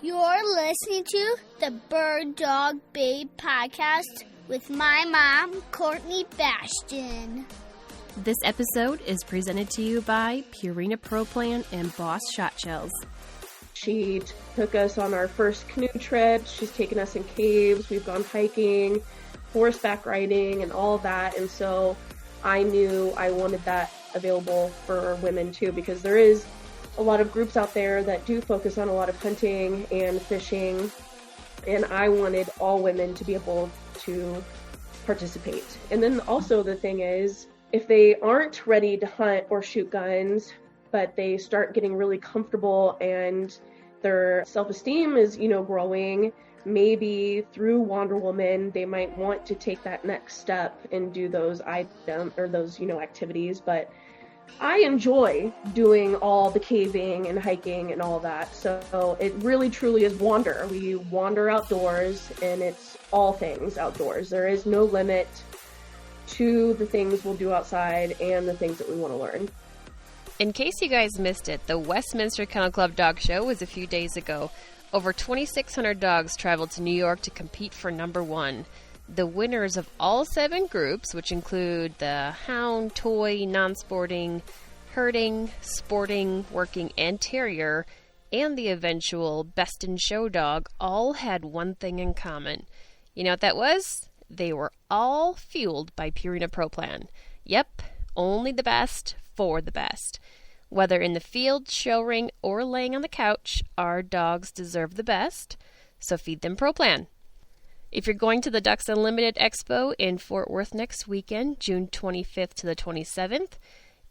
You're listening to the Bird Dog Babe podcast with my mom, Courtney Bastion. This episode is presented to you by Purina Pro Plan and Boss Shotshells. She took us on our first canoe trip. She's taken us in caves. We've gone hiking, horseback riding, and all of that. And so I knew I wanted that available for women too, because there is a lot of groups out there that do focus on a lot of hunting and fishing. And I wanted all women to be able to participate. And then also the thing is, if they aren't ready to hunt or shoot guns, but they start getting really comfortable and their self-esteem is, growing, maybe through Wonder Woman, they might want to take that next step and do those activities. But I enjoy doing all the caving and hiking and all that. So it really truly is wander. We wander outdoors, and it's all things outdoors. There is no limit to the things we'll do outside and the things that we want to learn. In case you guys missed it, the Westminster Kennel Club Dog Show was a few days ago. Over 2,600 dogs traveled to New York to compete for number one. The winners of all 7 groups, which include the hound, toy, non-sporting, herding, sporting, working, and terrier, and the eventual best in show dog, all had one thing in common. You know what that was? They were all fueled by Purina Pro Plan. Yep, only the best for the best. Whether in the field, show ring, or laying on the couch, our dogs deserve the best, so feed them Pro Plan. If you're going to the Ducks Unlimited Expo in Fort Worth next weekend, June 25th to the 27th,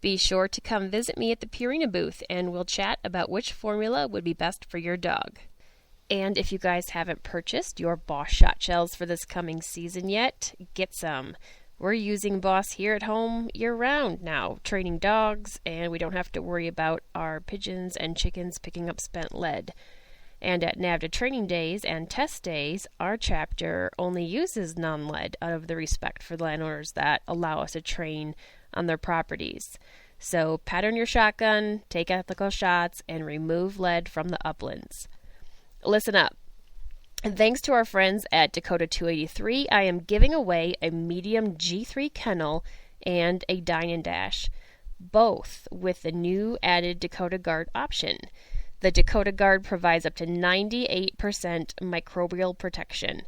be sure to come visit me at the Purina booth, and we'll chat about which formula would be best for your dog. And if you guys haven't purchased your Boss Shotshells for this coming season yet, get some. We're using Boss here at home year-round now, training dogs, and we don't have to worry about our pigeons and chickens picking up spent lead. And at NAVDA training days and test days, our chapter only uses non-lead out of the respect for the landowners that allow us to train on their properties. So pattern your shotgun, take ethical shots, and remove lead from the uplands. Listen up. And thanks to our friends at Dakota 283, I am giving away a medium G3 kennel and a Dine and Dash, both with the new added Dakota Guard option. The Dakota Guard provides up to 98% microbial protection.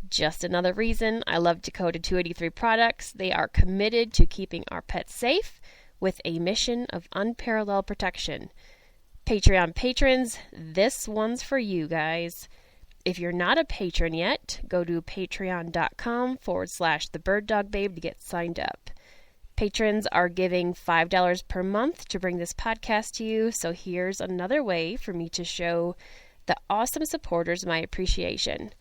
Just another reason I love Dakota 283 products. They are committed to keeping our pets safe with a mission of unparalleled protection. Patreon patrons, this one's for you guys. If you're not a patron yet, go to patreon.com/thebirddogbabe to get signed up. Patrons are giving $5 per month to bring this podcast to you, so here's another way for me to show the awesome supporters my appreciation.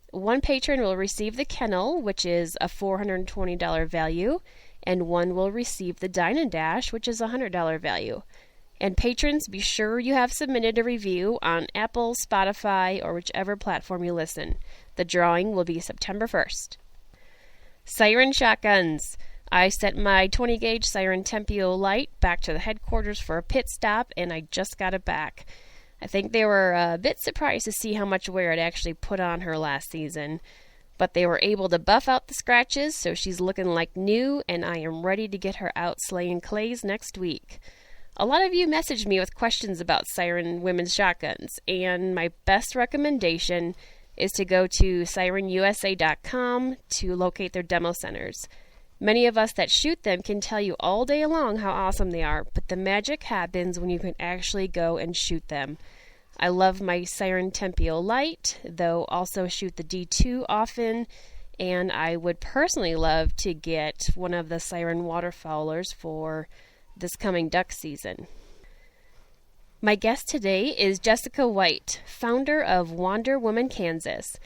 One patron will receive the kennel, which is a $420 value, and one will receive the Dine and Dash, which is a $100 value. And patrons, be sure you have submitted a review on Apple, Spotify, or whichever platform you listen. The drawing will be September 1st. Siren Shotguns. I sent my 20-gauge Siren Tempio Light back to the headquarters for a pit stop, and I just got it back. I think they were a bit surprised to see how much wear it actually put on her last season. But they were able to buff out the scratches, so she's looking like new, and I am ready to get her out slaying clays next week. A lot of you messaged me with questions about Siren women's shotguns, and my best recommendation is to go to sirenusa.com to locate their demo centers. Many of us that shoot them can tell you all day long how awesome they are, but the magic happens when you can actually go and shoot them. I love my Siren Tempio Light, though also shoot the D2 often, and I would personally love to get one of the Siren waterfowlers for this coming duck season. My guest today is Jessica White, founder of Wander Woman Kansas.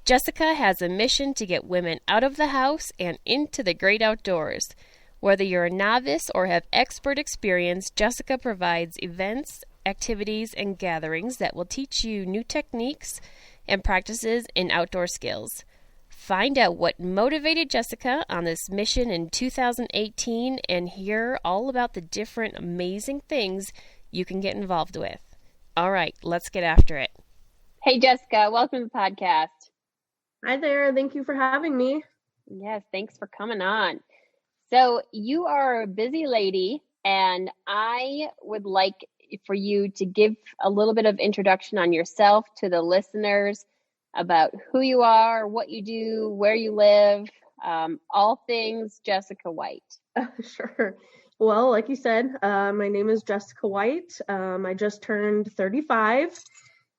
Jessica has a mission to get women out of the house and into the great outdoors. Whether you're a novice or have expert experience, Jessica provides events, activities, and gatherings that will teach you new techniques and practices in outdoor skills. Find out what motivated Jessica on this mission in 2018 and hear all about the different amazing things you can get involved with. All right, let's get after it. Hey, Jessica, welcome to the podcast. Hi there. Thank you for having me. Yes, thanks for coming on. So, you are a busy lady, and I would like for you to give a little bit of introduction on yourself to the listeners about who you are, what you do, where you live, all things Jessica White. Sure. Well, like you said, my name is Jessica White. I just turned 35.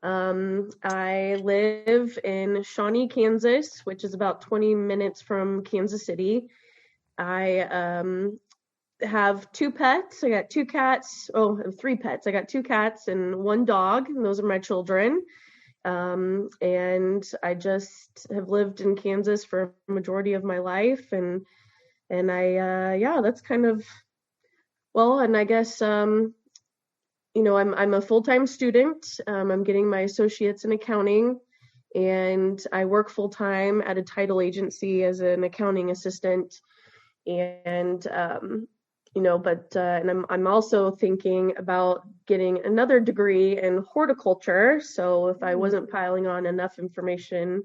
I live in Shawnee, Kansas, which is about 20 minutes from Kansas City. I have two pets. I got two cats. Oh, I have three pets. I got two cats and one dog, and those are my children. And I just have lived in Kansas for a majority of my life, and I that's kind of well, and I guess I'm a full-time student. I'm getting my associates in accounting, and I work full-time at a title agency as an accounting assistant. And and I'm also thinking about getting another degree in horticulture. So if I wasn't piling on enough information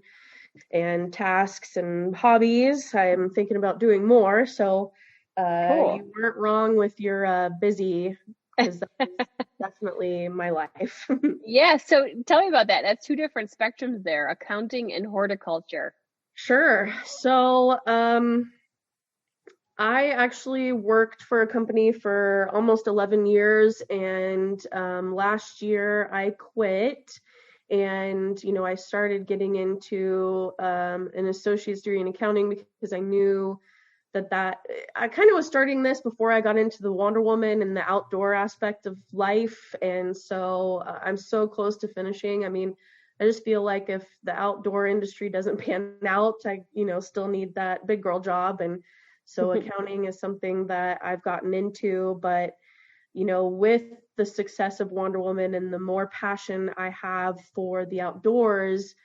and tasks and hobbies, I'm thinking about doing more. So Cool. you weren't wrong with your busy, because that's definitely my life. Yeah, so tell me about that. That's two different spectrums there, accounting and horticulture. Sure. So I actually worked for a company for almost 11 years, and last year I quit. And, I started getting into an associate's degree in accounting because I knew that I kind of was starting this before I got into the Wonder Woman and the outdoor aspect of life. And so I'm so close to finishing. I mean, I just feel like if the outdoor industry doesn't pan out, I, still need that big girl job. And so accounting is something that I've gotten into, but with the success of Wonder Woman and the more passion I have for the outdoors,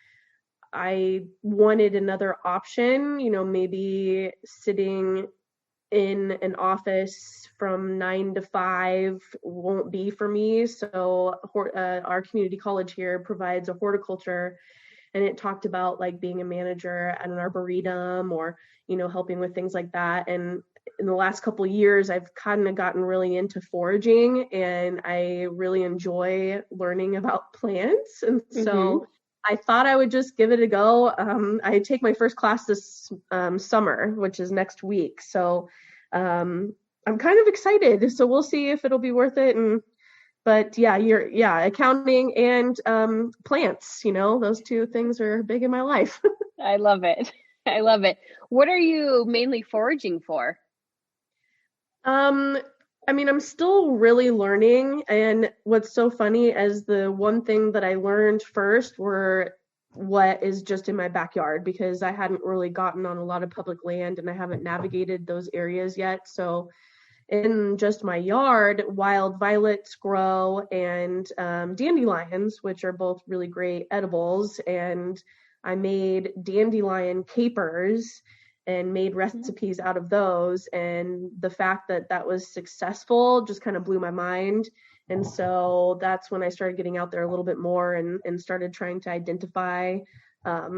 I wanted another option, maybe sitting in an office from 9 to 5 won't be for me. So our community college here provides a horticulture, and it talked about like being a manager at an arboretum or, helping with things like that. And in the last couple of years, I've kind of gotten really into foraging, and I really enjoy learning about plants. And so I thought I would just give it a go. I take my first class this summer, which is next week. So I'm kind of excited. So we'll see if it'll be worth it. But accounting and plants, those two things are big in my life. I love it. I love it. What are you mainly foraging for? I'm still really learning, and what's so funny is the one thing that I learned first were what is just in my backyard, because I hadn't really gotten on a lot of public land and I haven't navigated those areas yet. So in just my yard, wild violets grow, and dandelions, which are both really great edibles. And I made dandelion capers and made recipes out of those. And the fact that that was successful just kind of blew my mind. And so that's when I started getting out there a little bit more and started trying to identify.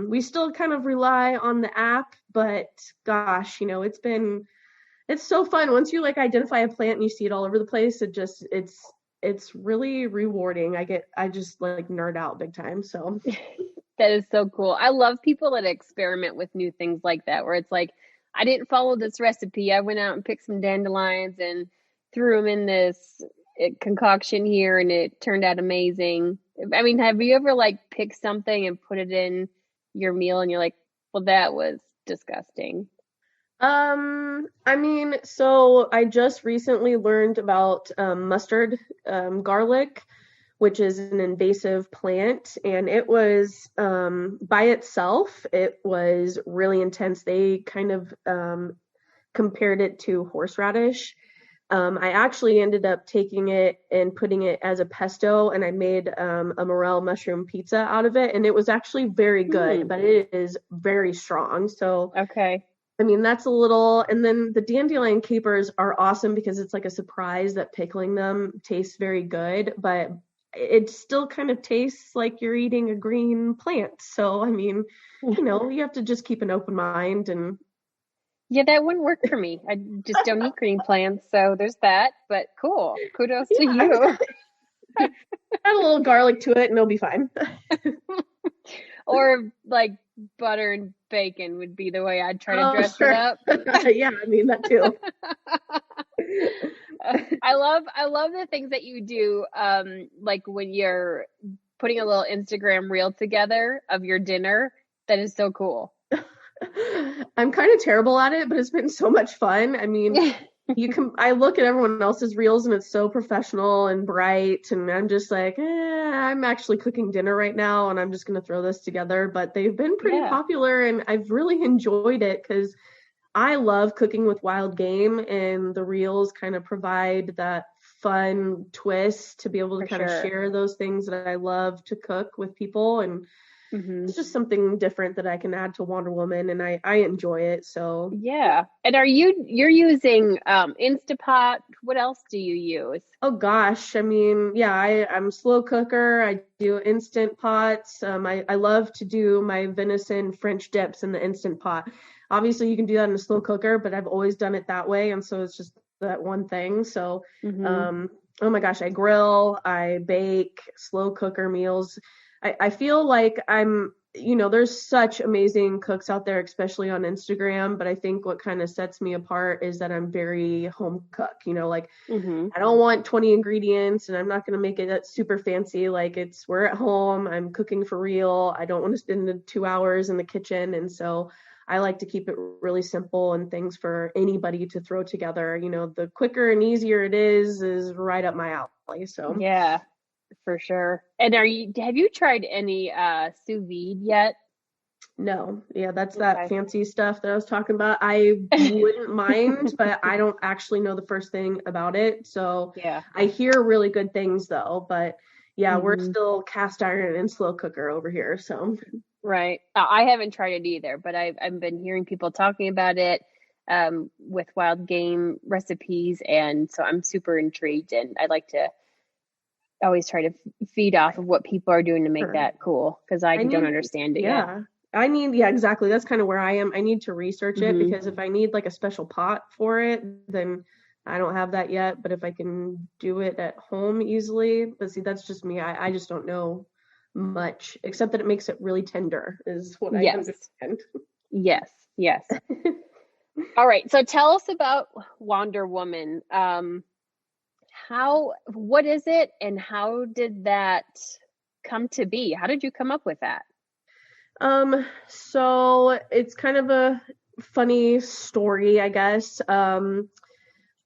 We still kind of rely on the app, but gosh, it's so fun. Once you like identify a plant and you see it all over the place, it's really rewarding. I just like nerd out big time. So That is so cool. I love people that experiment with new things like that, where it's like, I didn't follow this recipe. I went out and picked some dandelions and threw them in this concoction here, and it turned out amazing. I mean, have you ever like picked something and put it in your meal and you're like, well, that was disgusting? So I just recently learned about mustard garlic, which is an invasive plant, and it was by itself, it was really intense. They kind of compared it to horseradish. I actually ended up taking it and putting it as a pesto, and I made a morel mushroom pizza out of it, and it was actually very good, but it is very strong. So Okay. I mean, that's a little, and then the dandelion capers are awesome because it's like a surprise that pickling them tastes very good, but it still kind of tastes like you're eating a green plant. So, I mean, you have to just keep an open mind and. Yeah, that wouldn't work for me. I just don't eat green plants, so there's that. But cool, kudos to you. Add a little garlic to it, and it'll be fine. Or like butter and bacon would be the way I'd try to dress sure. it up. Yeah, I mean that too. I love the things that you do. Like when you're putting a little Instagram reel together of your dinner. That is so cool. I'm kind of terrible at it, but it's been so much fun. I mean, I look at everyone else's reels and it's so professional and bright, and I'm just like, I'm actually cooking dinner right now and I'm just going to throw this together. But they've been pretty popular and I've really enjoyed it because I love cooking with wild game, and the reels kind of provide that fun twist to be able to kind of share those things that I love to cook with people. And it's just something different that I can add to Wonder Woman, and I enjoy it. So yeah. And you're using Instapot? What else do you use? Oh gosh, I mean, yeah, I'm slow cooker. I do instant pots. I love to do my venison French dips in the instant pot. Obviously, you can do that in a slow cooker, but I've always done it that way, and so it's just that one thing. So, oh my gosh, I grill, I bake, slow cooker meals. I feel like there's such amazing cooks out there, especially on Instagram, but I think what kind of sets me apart is that I'm very home cook, I don't want 20 ingredients and I'm not going to make it that super fancy. Like we're at home, I'm cooking for real. I don't want to spend the 2 hours in the kitchen. And so I like to keep it really simple and things for anybody to throw together. The quicker and easier it is right up my alley. So yeah. For sure. And have you tried any sous vide yet? No. Yeah, that's that fancy stuff that I was talking about. I wouldn't mind, but I don't actually know the first thing about it. So yeah, I hear really good things though. But yeah, we're still cast iron and slow cooker over here. So right. I haven't tried it either, but I've been hearing people talking about it with wild game recipes, and so I'm super intrigued, and I'd like to always try to feed off of what people are doing to make that cool, because I don't understand it yet. Exactly. That's kind of where I am. I need to research it because if I need like a special pot for it, then I don't have that yet. But if I can do it at home easily, but see, that's just me. I just don't know much, except that it makes it really tender is what I understand. Yes. All right. So tell us about Wonder Woman. What is it, and how did that come to be? How did you come up with that? So it's kind of a funny story, I guess.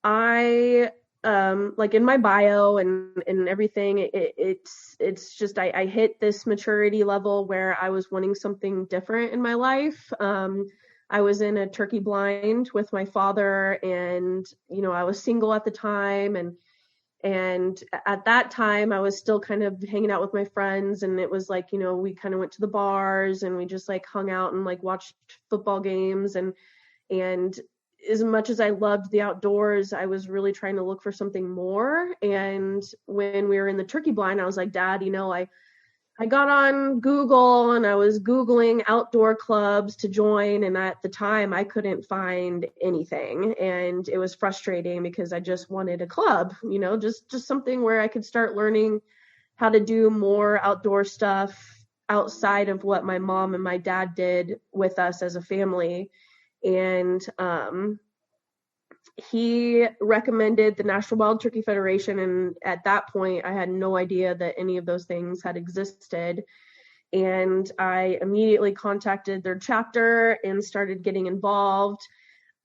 I like in my bio and everything, it's just I hit this maturity level where I was wanting something different in my life. I was in a turkey blind with my father, and I was single at the time, and at that time I was still kind of hanging out with my friends, and it was like, we kind of went to the bars and we just like hung out and like watched football games, and as much as I loved the outdoors, I was really trying to look for something more. And when we were in the turkey blind, I was like, Dad, I got on Google and I was Googling outdoor clubs to join. And at the time I couldn't find anything. And it was frustrating because I just wanted a club, just something where I could start learning how to do more outdoor stuff outside of what my mom and my dad did with us as a family. And he recommended the National Wild Turkey Federation, and at that point I had no idea that any of those things had existed. And I immediately contacted their chapter and started getting involved.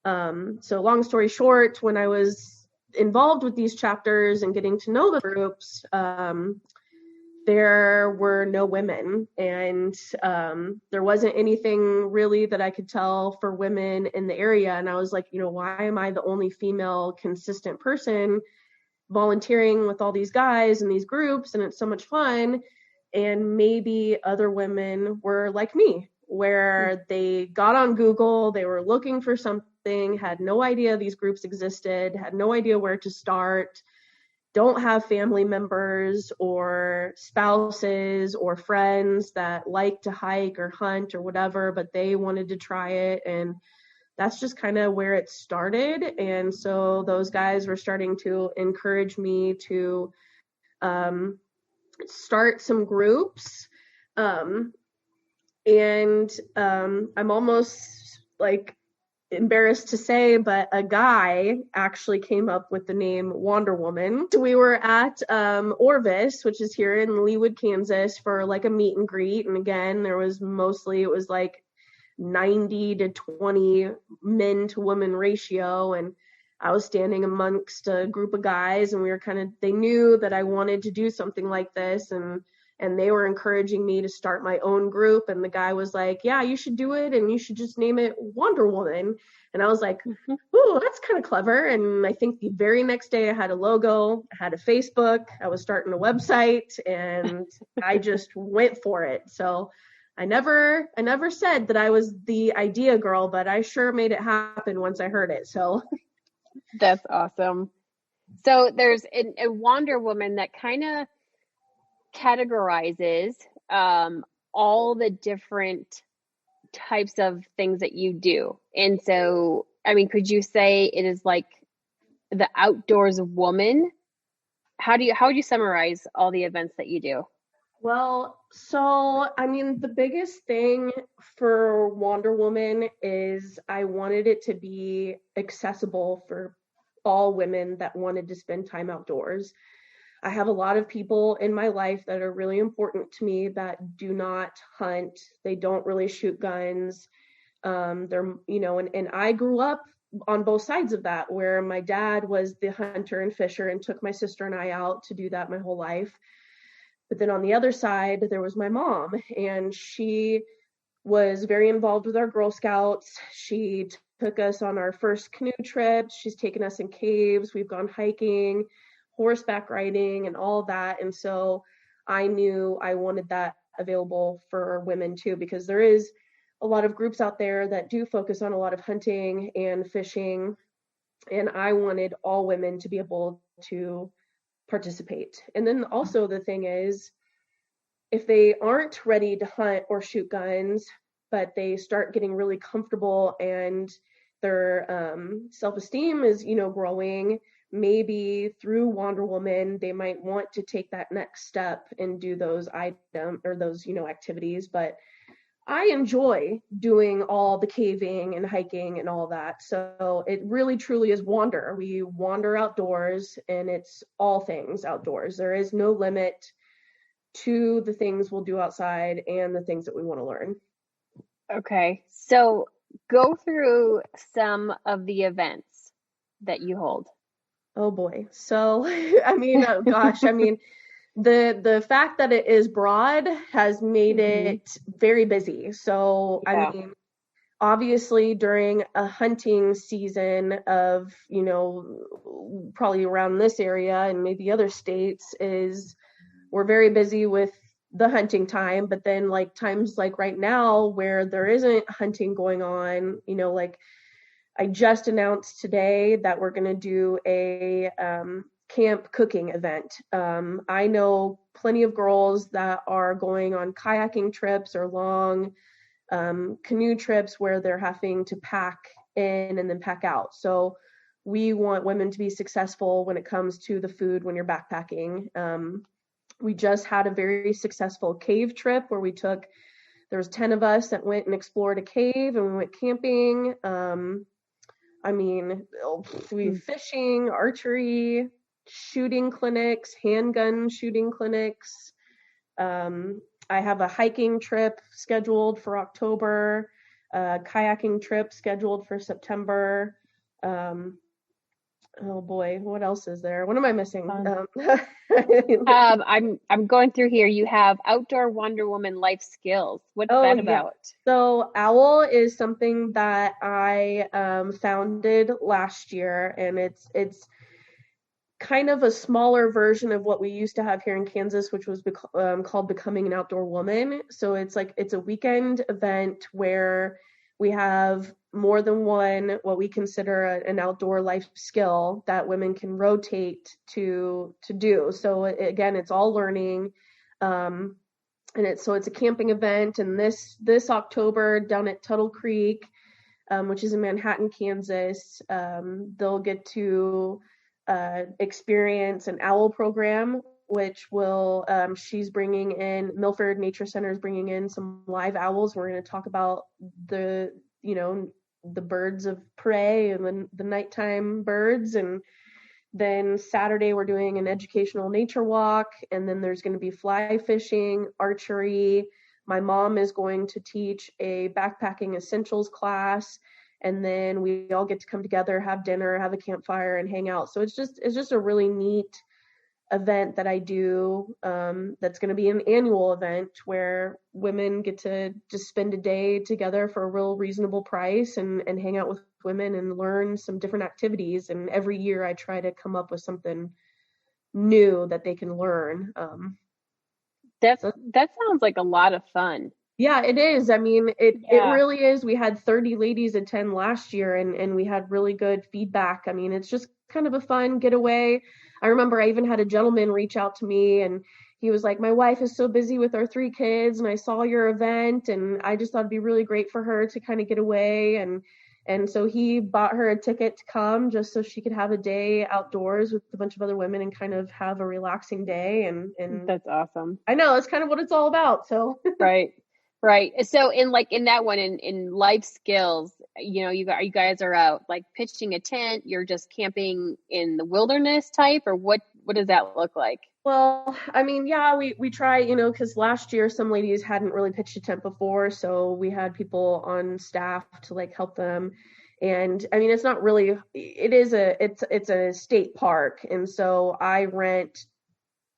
So long story short, when I was involved with these chapters and getting to know the groups, there were no women, and there wasn't anything really that I could tell for women in the area. And I was like, why am I the only female consistent person volunteering with all these guys and these groups? And it's so much fun. And maybe other women were like me, where they got on Google, they were looking for something, had no idea these groups existed, had no idea where to start. don't have family members or spouses or friends that like to hike or hunt or whatever, but they wanted to try it. And that's just kind of where it started. And so those guys were starting to encourage me to start some groups. I'm almost like embarrassed to say, but a guy actually came up with the name Wonder Woman. We were at Orvis, which is here in Leawood, Kansas, for like a meet and greet. And again, it was like 90 to 20 men to women ratio. And I was standing amongst a group of guys, and we were they knew that I wanted to do something like this. And they were encouraging me to start my own group. And the guy was like, yeah, you should do it. And you should just name it Wonder Woman. And I was like, ooh, that's kind of clever. And I think the very next day I had a logo, I had a Facebook, I was starting a website, and I just went for it. So I never said that I was the idea girl, but I sure made it happen once I heard it. So that's awesome. So there's a Wonder Woman that kind of categorizes all the different types of things that you do. And so, I mean, could you say it is like the outdoors woman? How would you summarize all the events that you do? Well, so, I mean, the biggest thing for Wonder Woman is I wanted it to be accessible for all women that wanted to spend time outdoors. I have a lot of people in my life that are really important to me that do not hunt. They don't really shoot guns. They're, and I grew up on both sides of that, where my dad was the hunter and fisher and took my sister and I out to do that my whole life. But then on the other side, there was my mom, and she was very involved with our Girl Scouts. She took us on our first canoe trips. She's taken us in caves. We've gone hiking, horseback riding, and all of that. And so I knew I wanted that available for women too, because there is a lot of groups out there that do focus on a lot of hunting and fishing. And I wanted all women to be able to participate. And then also the thing is, if they aren't ready to hunt or shoot guns, but they start getting really comfortable and their self-esteem is, growing, maybe through Wonder Woman, they might want to take that next step and do those activities. But I enjoy doing all the caving and hiking and all that. So it really truly is wander. We wander outdoors, and it's all things outdoors. There is no limit to the things we'll do outside and the things that we want to learn. Okay. So go through some of the events that you hold. Oh boy. So, I mean, oh gosh, I mean, the fact that it is broad has made it very busy. So, yeah. I mean, obviously during a hunting season of, probably around this area and maybe other states, we're very busy with the hunting time. But then like times like right now where there isn't hunting going on, like I just announced today that we're going to do a camp cooking event. I know plenty of girls that are going on kayaking trips or long canoe trips where they're having to pack in and then pack out. So we want women to be successful when it comes to the food when you're backpacking. We just had a very successful cave trip where there was 10 of us that went and explored a cave, and we went camping. I mean, we fishing, archery, shooting clinics, handgun shooting clinics. I have a hiking trip scheduled for October, kayaking trip scheduled for September. Oh boy, what else is there? What am I missing? I'm going through here. You have Outdoor Wonder Woman Life Skills. What's that about? So OWL is something that I founded last year, and it's kind of a smaller version of what we used to have here in Kansas, which was called Becoming an Outdoor Woman. So it's a weekend event where we have more than one, what we consider an outdoor life skill that women can rotate to do. So again, it's all learning. And it's a camping event. And this October down at Tuttle Creek, which is in Manhattan, Kansas, they'll get to experience an owl program, which will, she's bringing in, Milford Nature Center is bringing in some live owls. We're going to talk about the birds of prey and the nighttime birds. And then Saturday we're doing an educational nature walk, and then there's going to be fly fishing, archery. My mom is going to teach a backpacking essentials class, and then we all get to come together, have dinner, have a campfire, and hang out. So it's just a really neat event that I do, that's going to be an annual event where women get to just spend a day together for a real reasonable price and hang out with women and learn some different activities. And every year I try to come up with something new that they can learn. That sounds like a lot of fun. Yeah, it is. I mean, it really is. We had 30 ladies attend last year, and we had really good feedback. I mean, it's just kind of a fun getaway. I remember I even had a gentleman reach out to me, and he was like, my wife is so busy with our 3 kids, and I saw your event, and I just thought it'd be really great for her to kind of get away. And so he bought her a ticket to come just so she could have a day outdoors with a bunch of other women and kind of have a relaxing day. And that's awesome. I know, that's kind of what it's all about. So Right. So in that one, in life skills, you guys are out like pitching a tent, you're just camping in the wilderness type, or what does that look like? Well, I mean, yeah, we try, because last year some ladies hadn't really pitched a tent before. So we had people on staff to like help them. And I mean, it's not really, it's a state park. And so I rent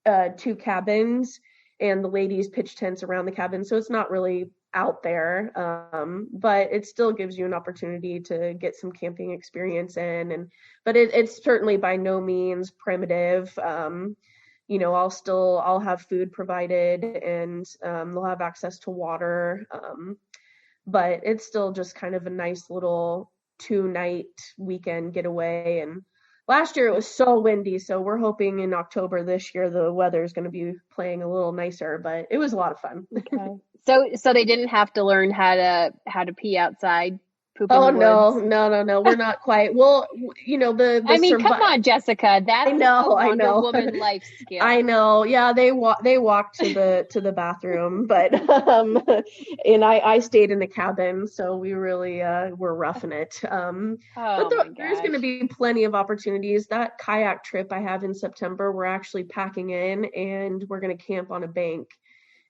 2 cabins, and the ladies pitch tents around the cabin. So it's not really out there, but it still gives you an opportunity to get some camping experience in. But it's certainly by no means primitive. I'll have food provided, and they'll have access to water. But it's still just kind of a nice little 2-night weekend getaway. And last year it was so windy, so we're hoping in October this year the weather is going to be playing a little nicer, but it was a lot of fun. Okay. So they didn't have to learn how to pee outside, poop in the woods? No, we're not quite. Well, come on, Jessica, that's a Wonder Woman life skill. I know. Yeah, they walked to the bathroom, but and I stayed in the cabin, so we really were roughing it. But there's going to be plenty of opportunities. That kayak trip I have in September, we're actually packing in, and we're going to camp on a bank,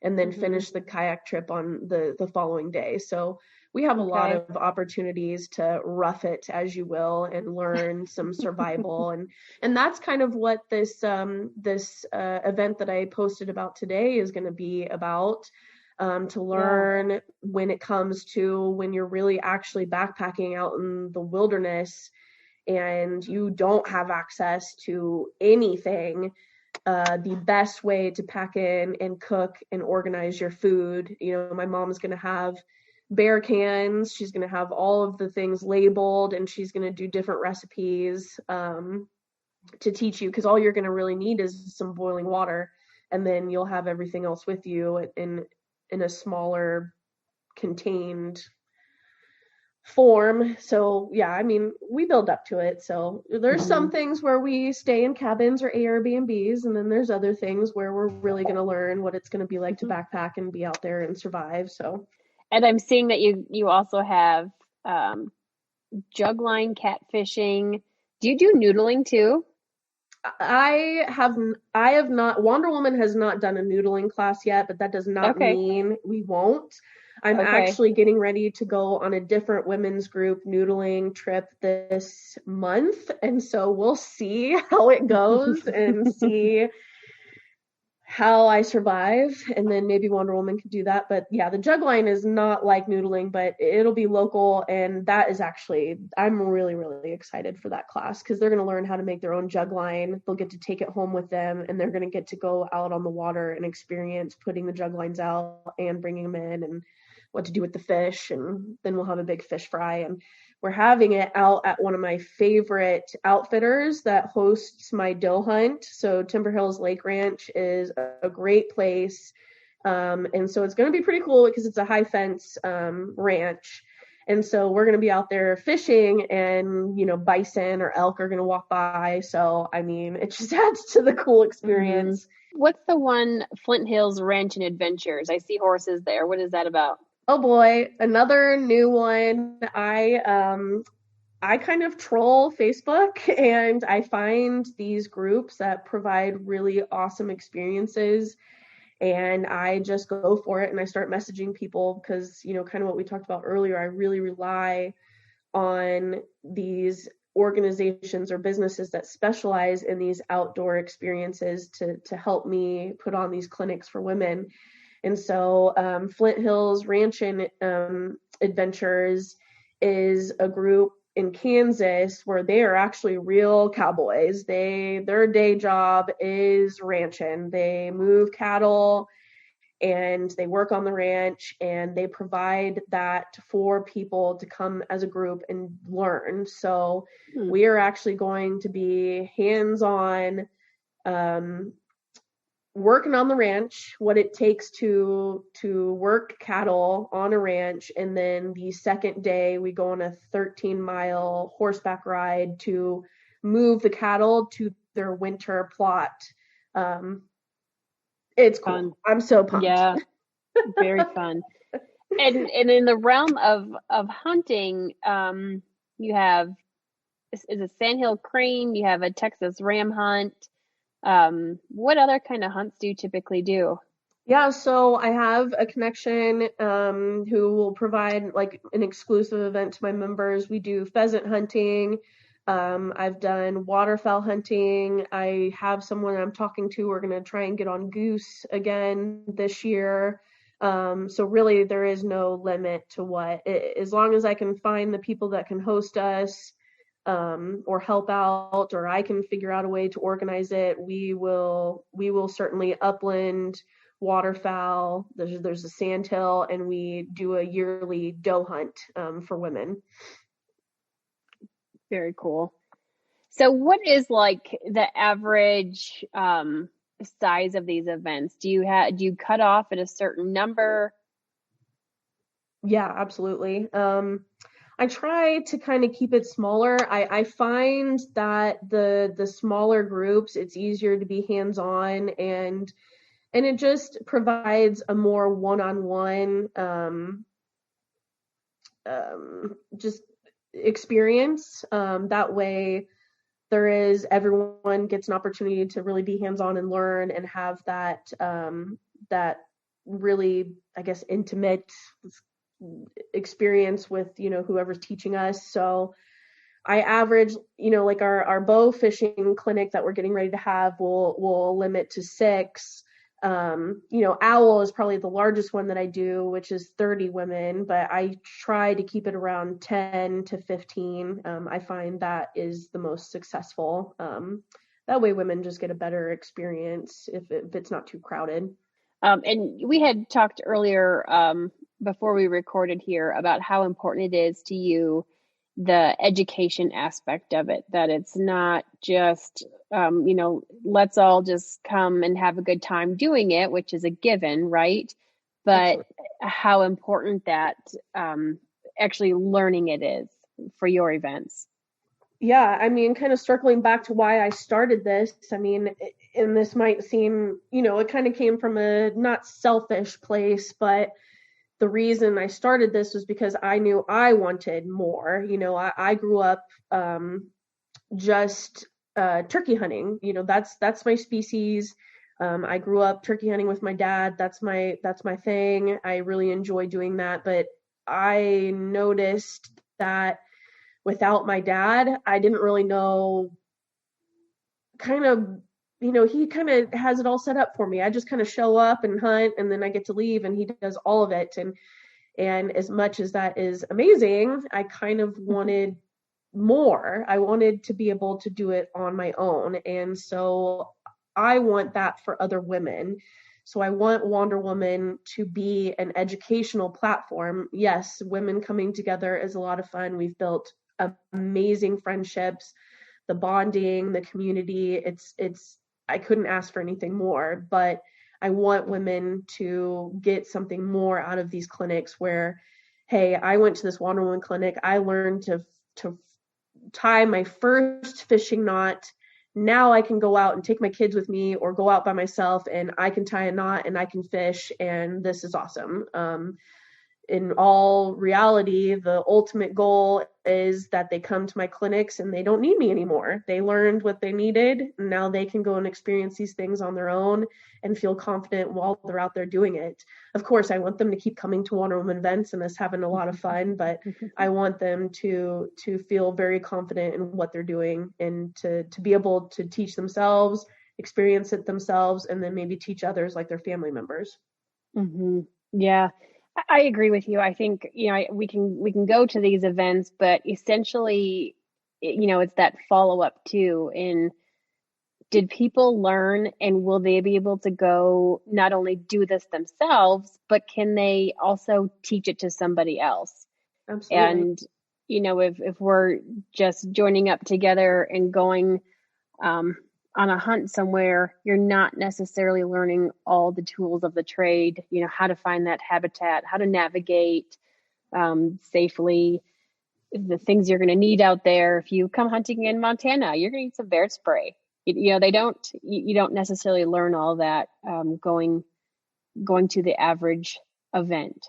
and then finish the kayak trip on the following day. So we have a lot of opportunities to rough it, as you will, and learn some survival. And that's kind of what this event that I posted about today is going to be about, to learn when it comes to when you're really actually backpacking out in the wilderness and you don't have access to anything. The best way to pack in and cook and organize your food. My mom's going to have bear cans. She's going to have all of the things labeled, and she's going to do different recipes to teach you, because all you're going to really need is some boiling water, and then you'll have everything else with you in a smaller contained form. So yeah, I mean, we build up to it. So there's some things where we stay in cabins or Airbnbs, and then there's other things where we're really going to learn what it's going to be like to backpack and be out there and survive. So. And I'm seeing that you also have jug line catfishing. Do you do noodling too? I have not. Wonder Woman has not done a noodling class yet, but that does not mean we won't. I'm actually getting ready to go on a different women's group noodling trip this month, and so we'll see how it goes and see how I survive, and then maybe Wonder Woman could do that. But yeah, the jug line is not like noodling, but it'll be local, and that is actually, I'm really, really excited for that class because they're going to learn how to make their own jug line. They'll get to take it home with them, and they're going to get to go out on the water and experience putting the jug lines out and bringing them in and what to do with the fish, and then we'll have a big fish fry. And we're having it out at one of my favorite outfitters that hosts my doe hunt. So Timber Hills Lake Ranch is a great place. And so it's going to be pretty cool because it's a high fence ranch. And so we're going to be out there fishing, and, bison or elk are going to walk by. So, I mean, it just adds to the cool experience. Mm-hmm. What's the one, Flint Hills Ranch and Adventures? I see horses there. What is that about? Oh boy, another new one. I kind of troll Facebook, and I find these groups that provide really awesome experiences, and I just go for it and I start messaging people because, kind of what we talked about earlier, I really rely on these organizations or businesses that specialize in these outdoor experiences to help me put on these clinics for women. And so Flint Hills Ranch and Adventures is a group in Kansas where they are actually real cowboys. Their day job is ranching. They move cattle and they work on the ranch, and they provide that for people to come as a group and learn. So we are actually going to be hands-on, working on the ranch, what it takes to work cattle on a ranch. And then the second day we go on a 13-mile horseback ride to move the cattle to their winter plot. It's cool. Fun. I'm so pumped. Yeah, very fun. And in the realm of hunting, you have, is it sandhill crane? You have a Texas ram hunt. What other kind of hunts do you typically do? Yeah, so I have a connection who will provide like an exclusive event to my members. We do pheasant hunting. I've done waterfowl hunting. I have someone I'm talking to. We're going to try and get on goose again this year. So really there is no limit to what, as long as I can find the people that can host us, or help out, or I can figure out a way to organize it, we will certainly upland, waterfowl. There's a sandhill, and we do a yearly doe hunt for women. Very cool. So what is like the average size of these events? Do you cut off at a certain number? Yeah, absolutely. I try to kind of keep it smaller. I find that the smaller groups, it's easier to be hands-on, and it just provides a more one-on-one just experience. That way everyone gets an opportunity to really be hands-on and learn and have that really, I guess, intimate experience with, whoever's teaching us. So I average, like our bow fishing clinic that we're getting ready to have, we'll limit to 6. Owl is probably the largest one that I do, which is 30 women, but I try to keep it around 10 to 15. I find that is the most successful. That way women just get a better experience if it's not too crowded. And we had talked earlier, before we recorded here, about how important it is to you, the education aspect of it, that it's not just, let's all just come and have a good time doing it, which is a given, right? But Absolutely. How important that actually learning it is for your events. Yeah, I mean, kind of circling back to why I started this, I mean, and this might seem, it kind of came from a not selfish place, but the reason I started this was because I knew I wanted more. I grew up just turkey hunting. That's my species. I grew up turkey hunting with my dad. That's my thing. I really enjoy doing that. But I noticed that without my dad, I didn't really know kind of he kind of has it all set up for me. I just kind of show up and hunt, and then I get to leave, and he does all of it. And as much as that is amazing, I kind of wanted more. I wanted to be able to do it on my own. And so I want that for other women. So I want Wander Woman to be an educational platform. Yes, women coming together is a lot of fun. We've built amazing friendships, the bonding, the community. It's I couldn't ask for anything more, but I want women to get something more out of these clinics where, hey, I went to this Wander Woman clinic. I learned to tie my first fishing knot. Now I can go out and take my kids with me, or go out by myself, and I can tie a knot and I can fish, and this is awesome. In all reality, the ultimate goal is that they come to my clinics and they don't need me anymore. They learned what they needed, and now they can go and experience these things on their own and feel confident while they're out there doing it. Of course, I want them to keep coming to Wander Woman events and us having a lot of fun, but I want them to feel very confident in what they're doing, and to be able to teach themselves, experience it themselves, and then maybe teach others like their family members. Mm-hmm. Yeah. I agree with you. I think, we can go to these events, but essentially, it's that follow up too. And did people learn, and will they be able to go not only do this themselves, but can they also teach it to somebody else? Absolutely. And, if we're just joining up together and going, on a hunt somewhere, you're not necessarily learning all the tools of the trade, how to find that habitat, how to navigate safely, the things you're going to need out there. If you come hunting in Montana, you're going to need some bear spray. You don't necessarily learn all that going to the average event.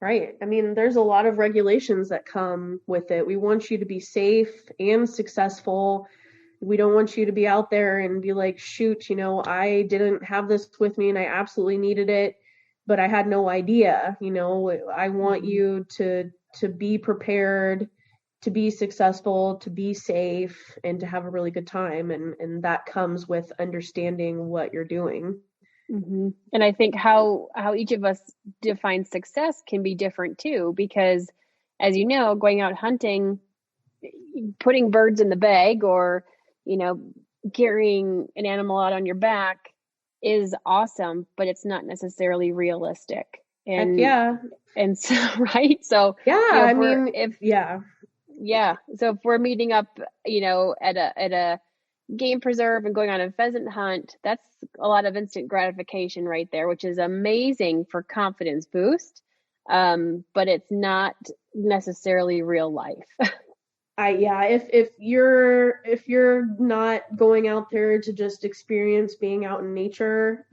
Right. I mean, there's a lot of regulations that come with it. We want you to be safe and successful. We don't want you to be out there and be like, shoot, I didn't have this with me and I absolutely needed it, but I had no idea. I want you to be prepared, to be successful, to be safe, and to have a really good time. And that comes with understanding what you're doing. Mm-hmm. And I think how each of us defines success can be different too, because as you know, going out hunting, putting birds in the bag, or carrying an animal out on your back is awesome, but it's not necessarily realistic. And heck yeah. And so, right. So yeah, So if we're meeting up, at a game preserve and going on a pheasant hunt, that's a lot of instant gratification right there, which is amazing for confidence boost. But it's not necessarily real life. If you're not going out there to just experience being out in nature,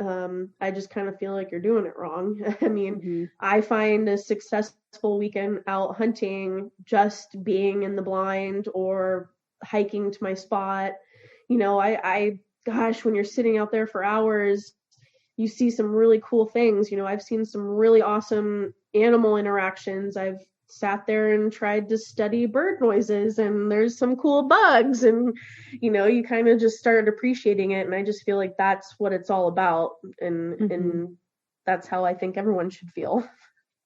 I just kind of feel like you're doing it wrong. I mean, Mm-hmm. I find a successful weekend out hunting just being in the blind or hiking to my spot. Gosh, when you're sitting out there for hours, you see some really cool things. I've seen some really awesome animal interactions. I've sat there and tried to study bird noises, and there's some cool bugs, and you kind of just started appreciating it. And I just feel like that's what it's all about, and that's how I think everyone should feel.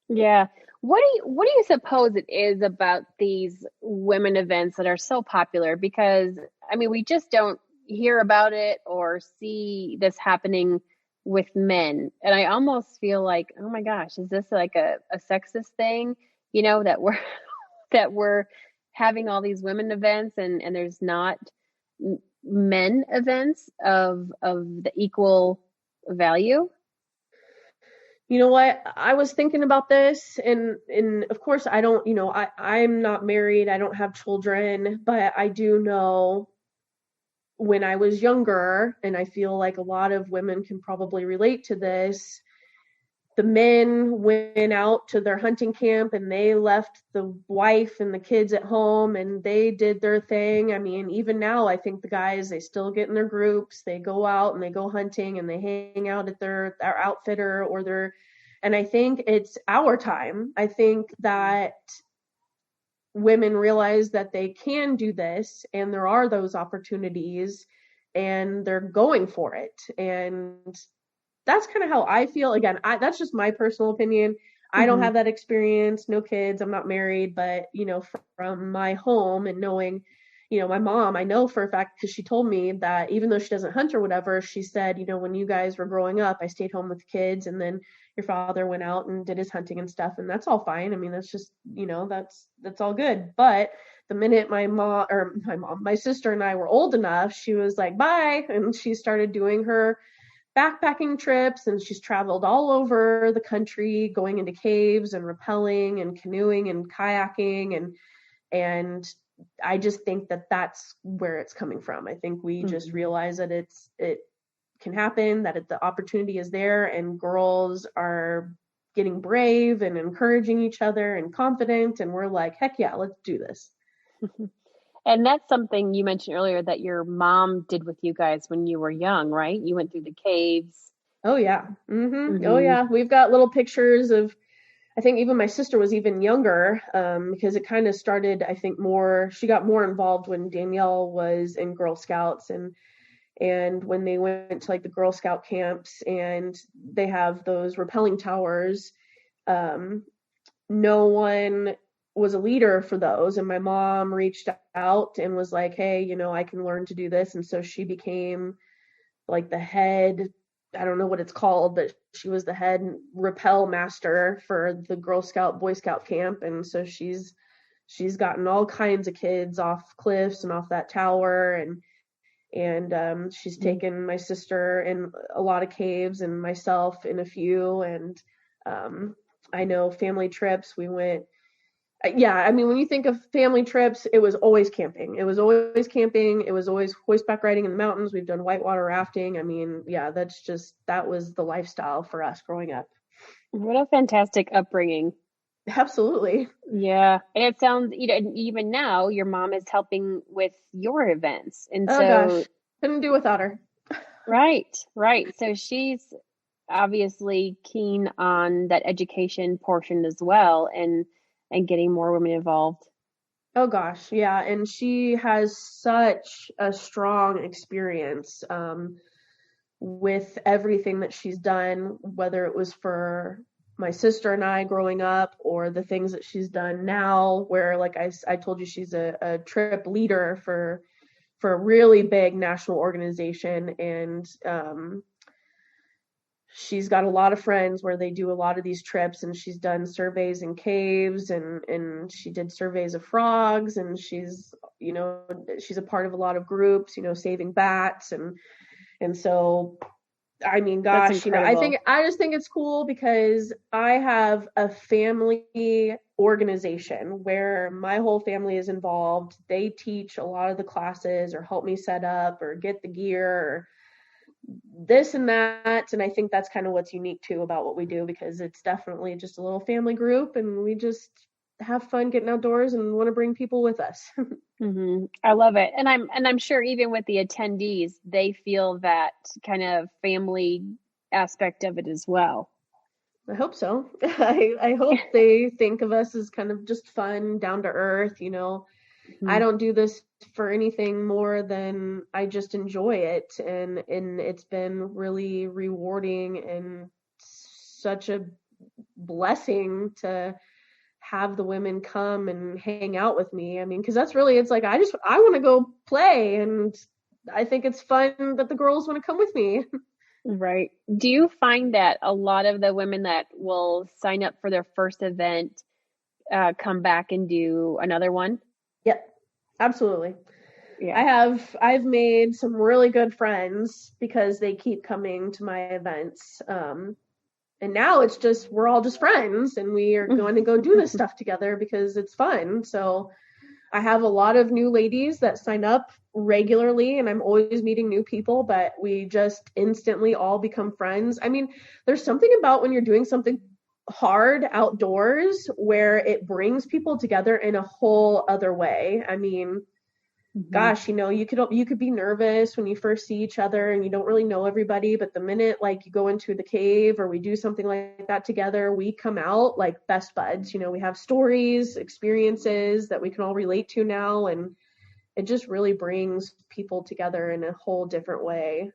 Yeah. What do you suppose it is about these women events that are so popular? Because I mean, we just don't hear about it or see this happening with men. And I almost feel like, oh my gosh, is this like a sexist thing? That we're having all these women events and there's not men events of the equal value. You know what? I was thinking about this, and of course I don't, I'm not married, I don't have children, but I do know when I was younger, and I feel like a lot of women can probably relate to this, the men went out to their hunting camp and they left the wife and the kids at home and they did their thing. I mean, even now, I think the guys, they still get in their groups, they go out and they go hunting and they hang out at their outfitter and I think it's our time. I think that women realize that they can do this and there are those opportunities. and they're going for it. And that's kind of how I feel. Again, that's just my personal opinion. I don't have that experience, no kids, I'm not married, but, you know, from my home and knowing, you know, my mom, I know for a fact, because she told me that even though she doesn't hunt or whatever, she said, you know, when you guys were growing up, I stayed home with the kids, and then your father went out and did his hunting and stuff, and that's all fine. I mean, that's just, you know, that's all good. But the minute my sister and I were old enough, she was like, bye, and she started doing her backpacking trips, and she's traveled all over the country, going into caves and rappelling and canoeing and kayaking, and I just think that that's where it's coming from. I think we just realize that it can happen, that the opportunity is there, and girls are getting brave and encouraging each other and confident, and we're like, heck yeah, let's do this. And that's something you mentioned earlier that your mom did with you guys when you were young, right? You went through the caves. Oh yeah. Oh yeah. We've got little pictures of, I think even my sister was even younger, because it kind of started, I think she got more involved when Danielle was in Girl Scouts, and when they went to like the Girl Scout camps and they have those rappelling towers, no one was a leader for those, and my mom reached out and was like, hey, you know, I can learn to do this. And so she became like the head, I don't know what it's called, but she was the head rappel master for the Girl Scout Boy Scout camp. And so she's gotten all kinds of kids off cliffs and off that tower, and she's taken my sister in a lot of caves and myself in a few. And I know family trips, we went. Yeah, I mean, when you think of family trips, it was always camping. It was always horseback riding in the mountains. We've done whitewater rafting. I mean, yeah, that was the lifestyle for us growing up. What a fantastic upbringing. Absolutely. Yeah. And it sounds, you know, even now your mom is helping with your events. And gosh, couldn't do without her. Right. So she's obviously keen on that education portion as well, and getting more women involved. Oh gosh, yeah, and she has such a strong experience with everything that she's done, whether it was for my sister and I growing up, or the things that she's done now, where, like I told you, she's a trip leader for a really big national organization, and she's got a lot of friends where they do a lot of these trips, and she's done surveys in caves, and she did surveys of frogs, and she's a part of a lot of groups, you know, saving bats, and so, I mean, gosh, you know, I just think it's cool because I have a family organization where my whole family is involved. They teach a lot of the classes or help me set up or get the gear or this and that, and I think that's kind of what's unique too about what we do, because it's definitely just a little family group, and we just have fun getting outdoors and want to bring people with us. I love it, and I'm sure even with the attendees, they feel that kind of family aspect of it as well. I hope so. I hope they think of us as kind of just fun, down to earth, you know. I don't do this for anything more than I just enjoy it, and it's been really rewarding and such a blessing to have the women come and hang out with me. I mean, because that's really, it's like I want to go play, and I think it's fun that the girls want to come with me. Right. Do you find that a lot of the women that will sign up for their first event come back and do another one? Yep, absolutely. Yeah. I've made some really good friends because they keep coming to my events. And now it's just, we're all just friends, and we are going to go do this stuff together because it's fun. So I have a lot of new ladies that sign up regularly, and I'm always meeting new people, but we just instantly all become friends. I mean, there's something about when you're doing something hard outdoors where it brings people together in a whole other way. I mean, gosh, you know, you could be nervous when you first see each other and you don't really know everybody, but the minute like you go into the cave or we do something like that together, we come out like best buds. You know, we have stories, experiences that we can all relate to now, and it just really brings people together in a whole different way.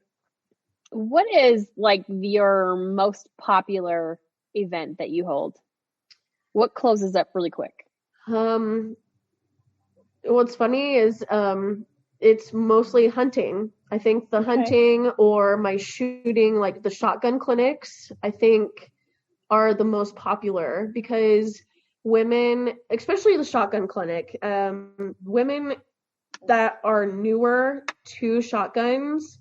What is like your most popular event that you hold? What closes up really quick? What's funny is it's mostly hunting. I think the Okay. hunting or my shooting, like the shotgun clinics, I think are the most popular because women, especially the shotgun clinic, women that are newer to shotguns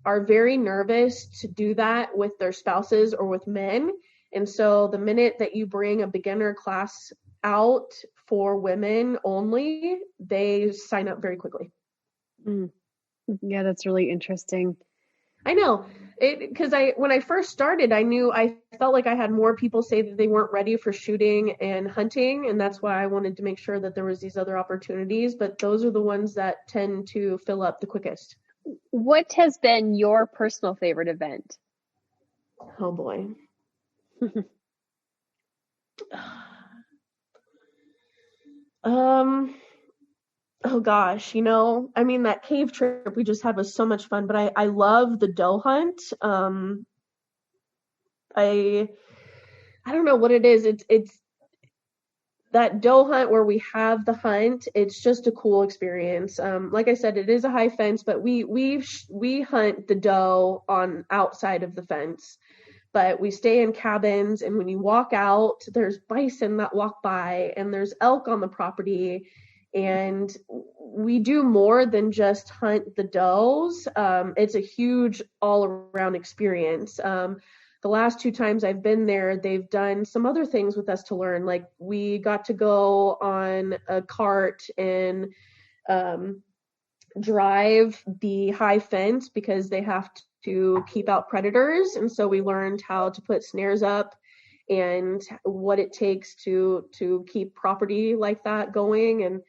are very nervous to do that with their spouses or with men. And so the minute that you bring a beginner class out for women only, they sign up very quickly. Yeah, that's really interesting. I know it because when I first started, I felt like I had more people say that they weren't ready for shooting and hunting, and that's why I wanted to make sure that there was these other opportunities. But those are the ones that tend to fill up the quickest. What has been your personal favorite event? Oh boy. Oh gosh, I mean, that cave trip we just had was so much fun, but I love the doe hunt. I don't know what it is. It's that doe hunt where we have the hunt. It's just a cool experience. Like I said, it is a high fence, but we hunt the doe on outside of the fence. But we stay in cabins, and when you walk out, there's bison that walk by, and there's elk on the property, and we do more than just hunt the does. It's a huge all-around experience. The last 2 times I've been there, they've done some other things with us to learn. Like we got to go on a cart and drive the high fence because they have to keep out predators. And so we learned how to put snares up and what it takes to keep property like that going. And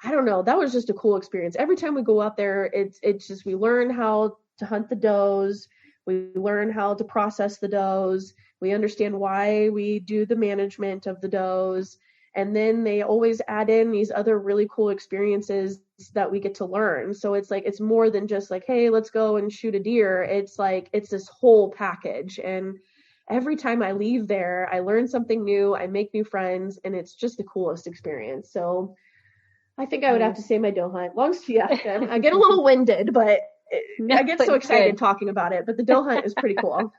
I don't know, that was just a cool experience. Every time we go out there, it's just, we learn how to hunt the does. We learn how to process the does. We understand why we do the management of the does. And then they always add in these other really cool experiences that we get to learn. So it's like, it's more than just like, hey, let's go and shoot a deer. It's like, it's this whole package. And every time I leave there, I learn something new, I make new friends, and it's just the coolest experience. So I think I would have to say my doe hunt. I get a little winded, but I get so excited talking about it. But the doe hunt is pretty cool.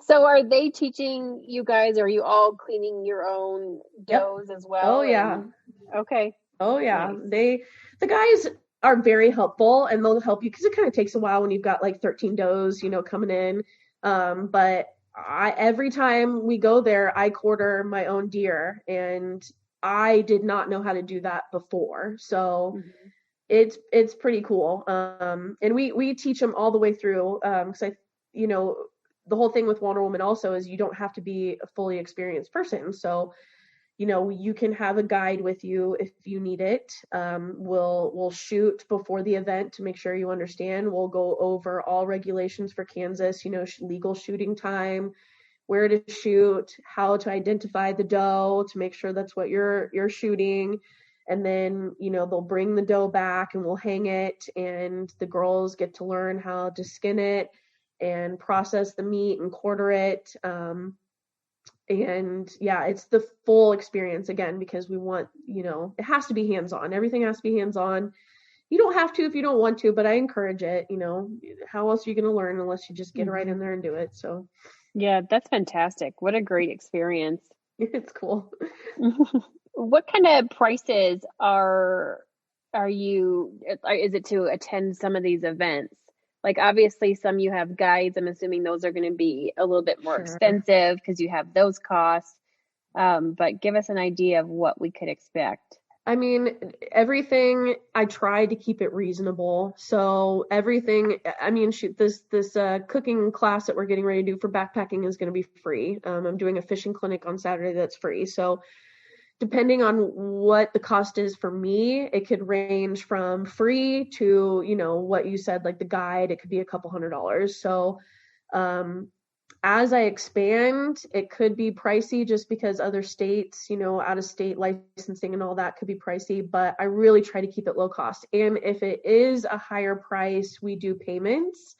So are they teaching you guys, are you all cleaning your own does as well? Oh, yeah. Okay. Oh, yeah. Nice. The guys are very helpful, and they'll help you because it kind of takes a while when you've got like 13 does, coming in. But every time we go there, I quarter my own deer, and I did not know how to do that before. So it's pretty cool. And we teach them all the way through. Cause the whole thing with Wonder Woman also is you don't have to be a fully experienced person. So, you can have a guide with you if you need it. We'll shoot before the event to make sure you understand. We'll go over all regulations for Kansas, legal shooting time, where to shoot, how to identify the doe to make sure that's what you're shooting. And then, they'll bring the doe back and we'll hang it, and the girls get to learn how to skin it and process the meat and quarter it. And yeah, it's the full experience again, because we want, it has to be hands-on. Everything has to be hands-on. You don't have to if you don't want to, but I encourage it. How else are you going to learn unless you just get right in there and do it? So yeah, that's fantastic. What a great experience. it's cool. What kind of prices is it to attend some of these events? Like obviously some you have guides. I'm assuming those are going to be a little bit more expensive because you have those costs. But give us an idea of what we could expect. I mean, everything, I try to keep it reasonable. So everything, shoot, this cooking class that we're getting ready to do for backpacking is going to be free. I'm doing a fishing clinic on Saturday that's free. So depending on what the cost is for me, it could range from free to, what you said, like the guide, it could be a couple $100. So As I expand, it could be pricey just because other states, out of state licensing and all that could be pricey, but I really try to keep it low cost. And if it is a higher price, we do payments.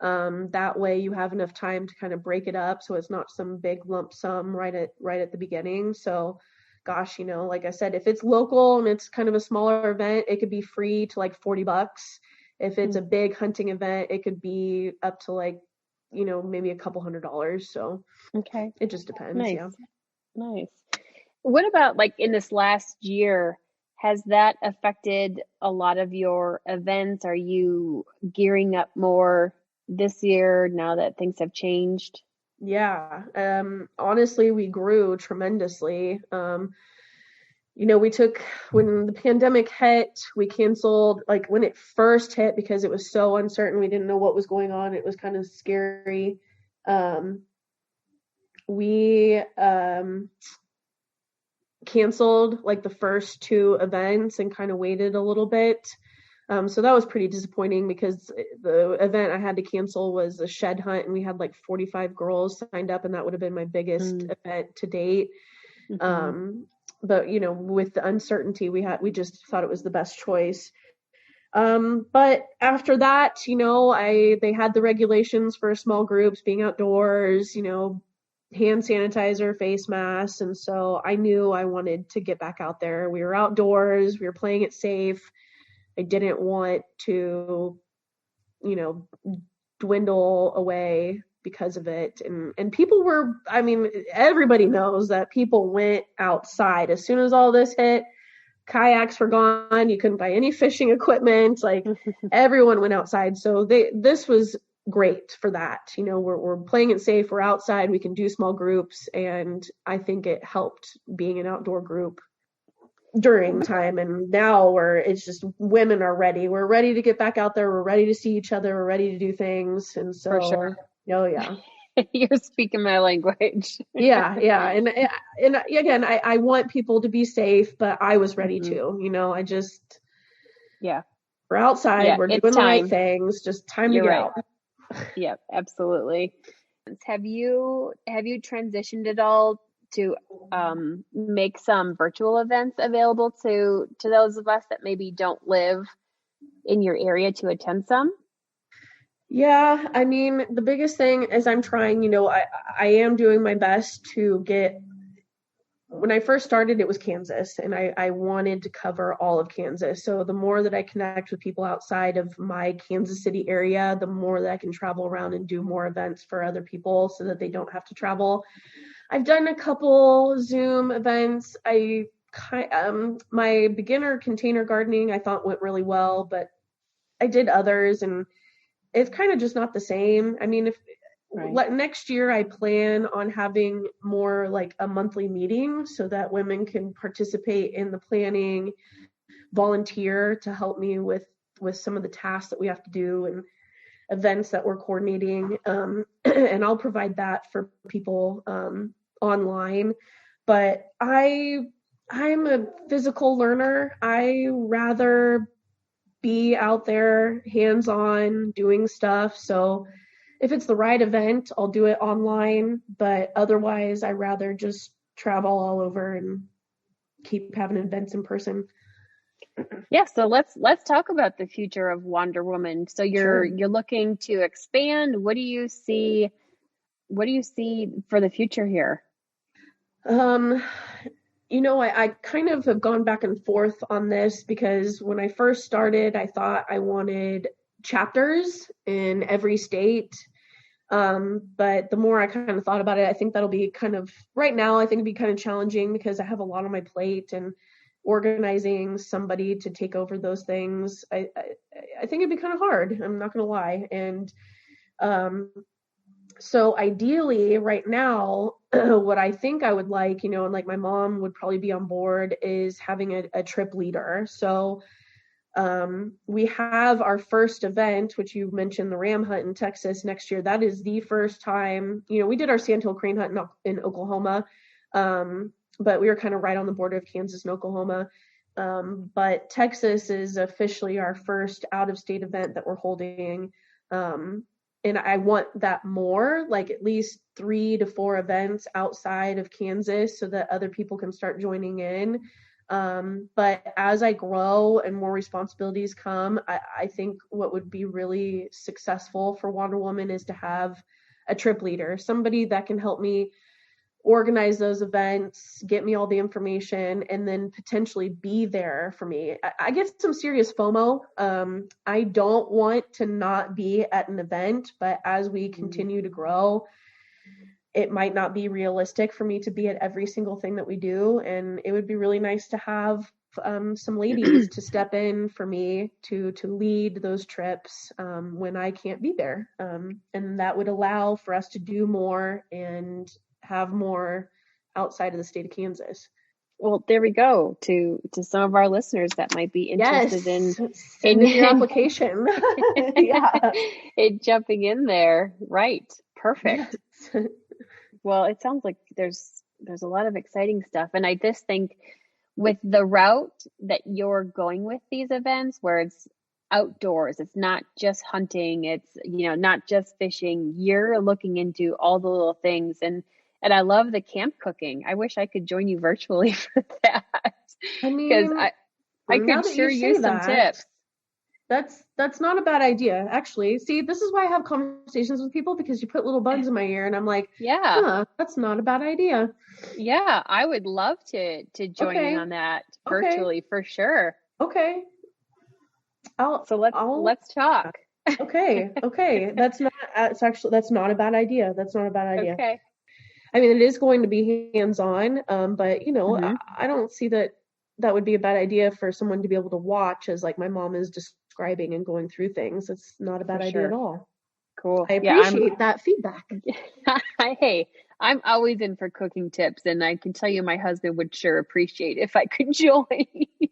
That way you have enough time to kind of break it up so it's not some big lump sum right at the beginning. So gosh, like I said, if it's local and it's kind of a smaller event, it could be free to like $40. If it's a big hunting event, it could be up to like, maybe a couple $100. So Okay. it just depends. Nice. Yeah. Nice. What about like in this last year? Has that affected a lot of your events? Are you gearing up more this year now that things have changed? Yeah. Honestly, we grew tremendously. When the pandemic hit, we canceled, like when it first hit, because it was so uncertain. We didn't know what was going on. It was kind of scary. We canceled like the first 2 events and kind of waited a little bit. So that was pretty disappointing because the event I had to cancel was a shed hunt, and we had like 45 girls signed up, and that would have been my biggest event to date. But with the uncertainty we just thought it was the best choice. But after that, they had the regulations for small groups being outdoors, hand sanitizer, face masks. And so I knew I wanted to get back out there. We were outdoors, we were playing it safe. I didn't want to, dwindle away because of it. And people were, everybody knows that people went outside. As soon as all this hit, kayaks were gone. You couldn't buy any fishing equipment. Like everyone went outside. So this was great for that. We're playing it safe. We're outside. We can do small groups. And I think it helped being an outdoor group during time. And now it's just women are ready. We're ready to get back out there. We're ready to see each other. We're ready to do things. And so, for sure. Oh yeah. You're speaking my language. Yeah. And again, I want people to be safe, but I was ready to, we're outside, we're doing the right things, just time to get out. Yeah, absolutely. Have you transitioned at all to make some virtual events available to those of us that maybe don't live in your area to attend some? Yeah, the biggest thing is I'm trying, I am doing my best to get, when I first started, it was Kansas, and I wanted to cover all of Kansas. So the more that I connect with people outside of my Kansas City area, the more that I can travel around and do more events for other people so that they don't have to travel. I've done a couple Zoom events. My beginner container gardening I thought went really well, but I did others, and it's kind of just not the same. Next year I plan on having more like a monthly meeting so that women can participate in the planning, volunteer to help me with some of the tasks that we have to do and events that we're coordinating. And I'll provide that for people online. But I'm a physical learner. I rather be out there hands-on doing stuff. So if it's the right event, I'll do it online, but otherwise I rather just travel all over and keep having events in person. Yeah, so let's talk about the future of Wonder Woman. So you're looking to expand. What do you see for the future here? I kind of have gone back and forth on this because when I first started, I thought I wanted chapters in every state. But the more I kind of thought about it, I think that'll be right now, I think it'd be kind of challenging because I have a lot on my plate, and organizing somebody to take over those things, I think it'd be kind of hard. I'm not going to lie. And so ideally right now, what I think I would like, and like my mom would probably be on board, is having a trip leader. So we have our first event, which you mentioned, the ram hunt in Texas next year. That is the first time, we did our sandhill crane hunt in Oklahoma, but we were kind of right on the border of Kansas and Oklahoma. But Texas is officially our first out-of-state event that we're holding. and I want that more, like at least 3 to 4 events outside of Kansas so that other people can start joining in. But as I grow and more responsibilities come, I think what would be really successful for Wonder Woman is to have a trip leader, somebody that can help me organize those events, get me all the information, and then potentially be there for me. I get some serious FOMO. I don't want to not be at an event, but as we continue to grow, it might not be realistic for me to be at every single thing that we do. And it would be really nice to have some ladies to step in for me to lead those trips when I can't be there. And that would allow for us to do more and have more outside of the state of Kansas. Well, there we go to some of our listeners that might be interested in your application. Yeah. in jumping in there. Right. Perfect. Yes. Well, it sounds like there's a lot of exciting stuff. And I just think with the route that you're going with these events, where it's outdoors, it's not just hunting, it's, not just fishing, you're looking into all the little things. And I love the camp cooking. I wish I could join you virtually for that. I mean, because I could sure use some tips. That's not a bad idea, actually. See, this is why I have conversations with people, because you put little bugs in my ear and I'm like, yeah, that's not a bad idea. Yeah, I would love to join in on that virtually for sure. Okay. Let's talk. Okay. That's not a bad idea. That's not a bad idea. Okay. I mean, it is going to be hands-on, but I don't see that would be a bad idea for someone to be able to watch as like my mom is describing and going through things. It's not a bad idea at all. Cool. I appreciate that feedback. Hey, I'm always in for cooking tips, and I can tell you my husband would sure appreciate if I could join.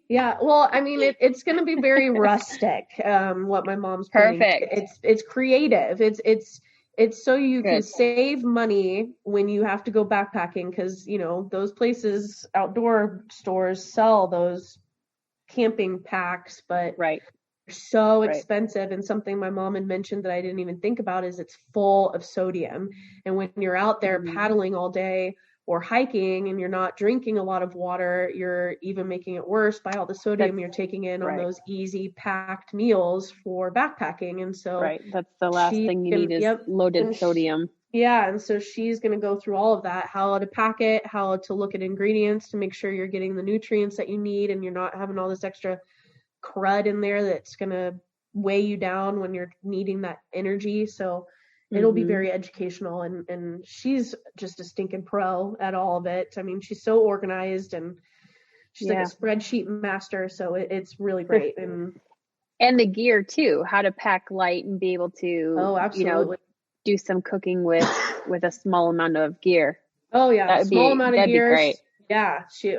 Yeah, well, I mean, it's going to be very rustic, what my mom's planning. Perfect. It's creative. It's so you can save money when you have to go backpacking, because, those places, outdoor stores sell those camping packs, but they're so expensive. And something my mom had mentioned that I didn't even think about is it's full of sodium. And when you're out there paddling all day or hiking and you're not drinking a lot of water, you're even making it worse by all the sodium you're taking in on those easy packed meals for backpacking. And so that's the last thing you need is loaded sodium. And so she's going to go through all of that, how to pack it, how to look at ingredients to make sure you're getting the nutrients that you need and you're not having all this extra crud in there that's going to weigh you down when you're needing that energy. So it'll be very educational, and she's just a stinking pro at all of it. I mean, she's so organized and she's like a spreadsheet master. So it's really great. And the gear too, how to pack light and be able to, do some cooking with a small amount of gear. Oh yeah. Small amount of gear. Be great. Yeah. She,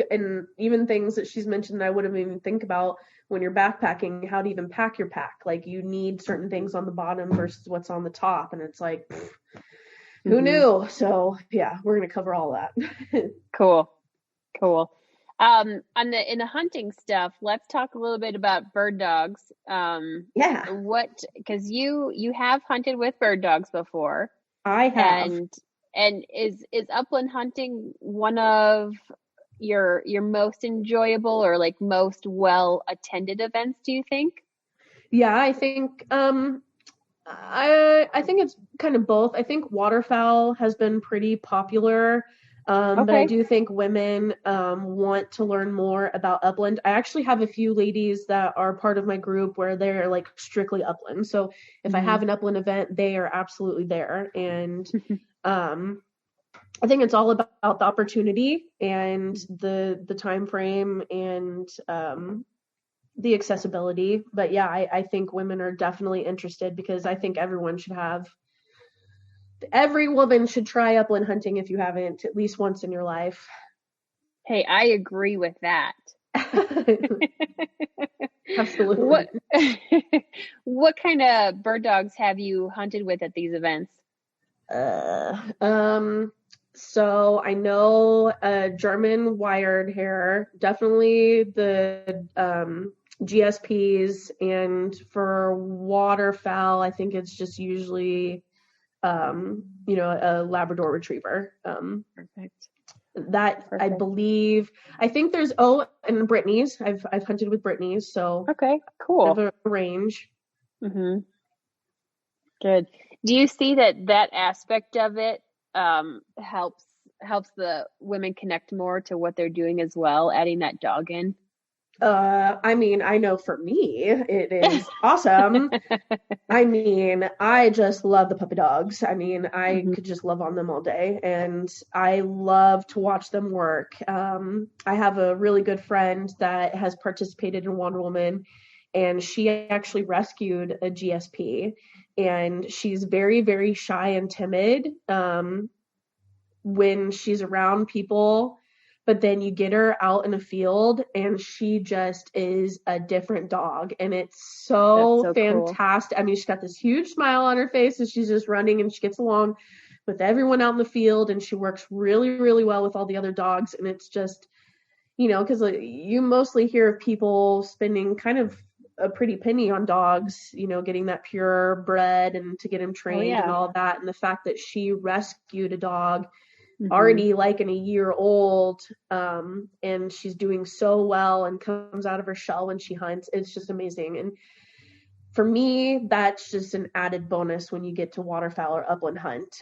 and even things that she's mentioned that I wouldn't even think about when you're backpacking, how to even pack your pack. Like you need certain things on the bottom versus what's on the top. And it's like, who knew? So yeah, we're going to cover all that. Cool. In the hunting stuff, let's talk a little bit about bird dogs. Because you have hunted with bird dogs before. I have. And is upland hunting one of your most enjoyable or like most well attended events, do you think? Yeah, I think I think it's kind of both. I think waterfowl has been pretty popular. But I do think women want to learn more about upland. I actually have a few ladies that are part of my group where they're like strictly upland. So if I have an upland event, they are absolutely there. And I think it's all about the opportunity and the time frame and the accessibility. But yeah, I think women are definitely interested, because I think every woman should try upland hunting if you haven't, at least once in your life. Hey, I agree with that. Absolutely. What kind of bird dogs have you hunted with at these events? So I know German wired hair, definitely the GSPs, and for waterfowl, I think it's just usually, a Labrador Retriever. Perfect. That I believe, I think there's and Brittany's. I've hunted with Brittany's, so okay, cool. I have a range. Mm-hmm. Good. Do you see that aspect of it helps the women connect more to what they're doing as well, adding that dog in? I mean, I know for me, it is awesome. I mean, I just love the puppy dogs. I mean, I could just love on them all day, and I love to watch them work. I have a really good friend that has participated in Wonder Woman, and she actually rescued a GSP, and she's very, very shy and timid when she's around people. But then you get her out in a field and she just is a different dog. And it's so fantastic. Cool. I mean, she's got this huge smile on her face and she's just running and she gets along with everyone out in the field and she works really, really well with all the other dogs. And it's just, because you mostly hear of people spending kind of a pretty penny on dogs, getting that pure bred and to get him trained and all that. And the fact that she rescued a dog already like in a year old, and she's doing so well and comes out of her shell when she hunts. It's just amazing. And for me, that's just an added bonus when you get to waterfowl or upland hunt.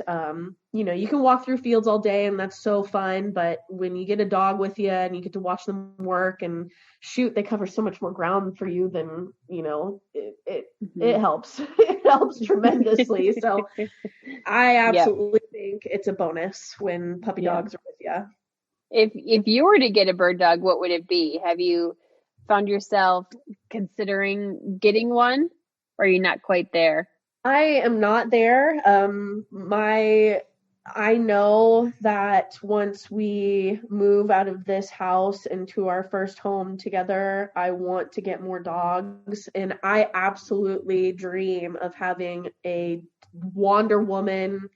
You can walk through fields all day and that's so fun, but when you get a dog with you and you get to watch them work and shoot, they cover so much more ground for you than, it helps. It helps tremendously. So I absolutely think it's a bonus when puppy dogs are with you. If you were to get a bird dog, what would it be? Have you found yourself considering getting one? Or are you not quite there? I am not there. I know that once we move out of this house into our first home together, I want to get more dogs. And I absolutely dream of having a Wonder Woman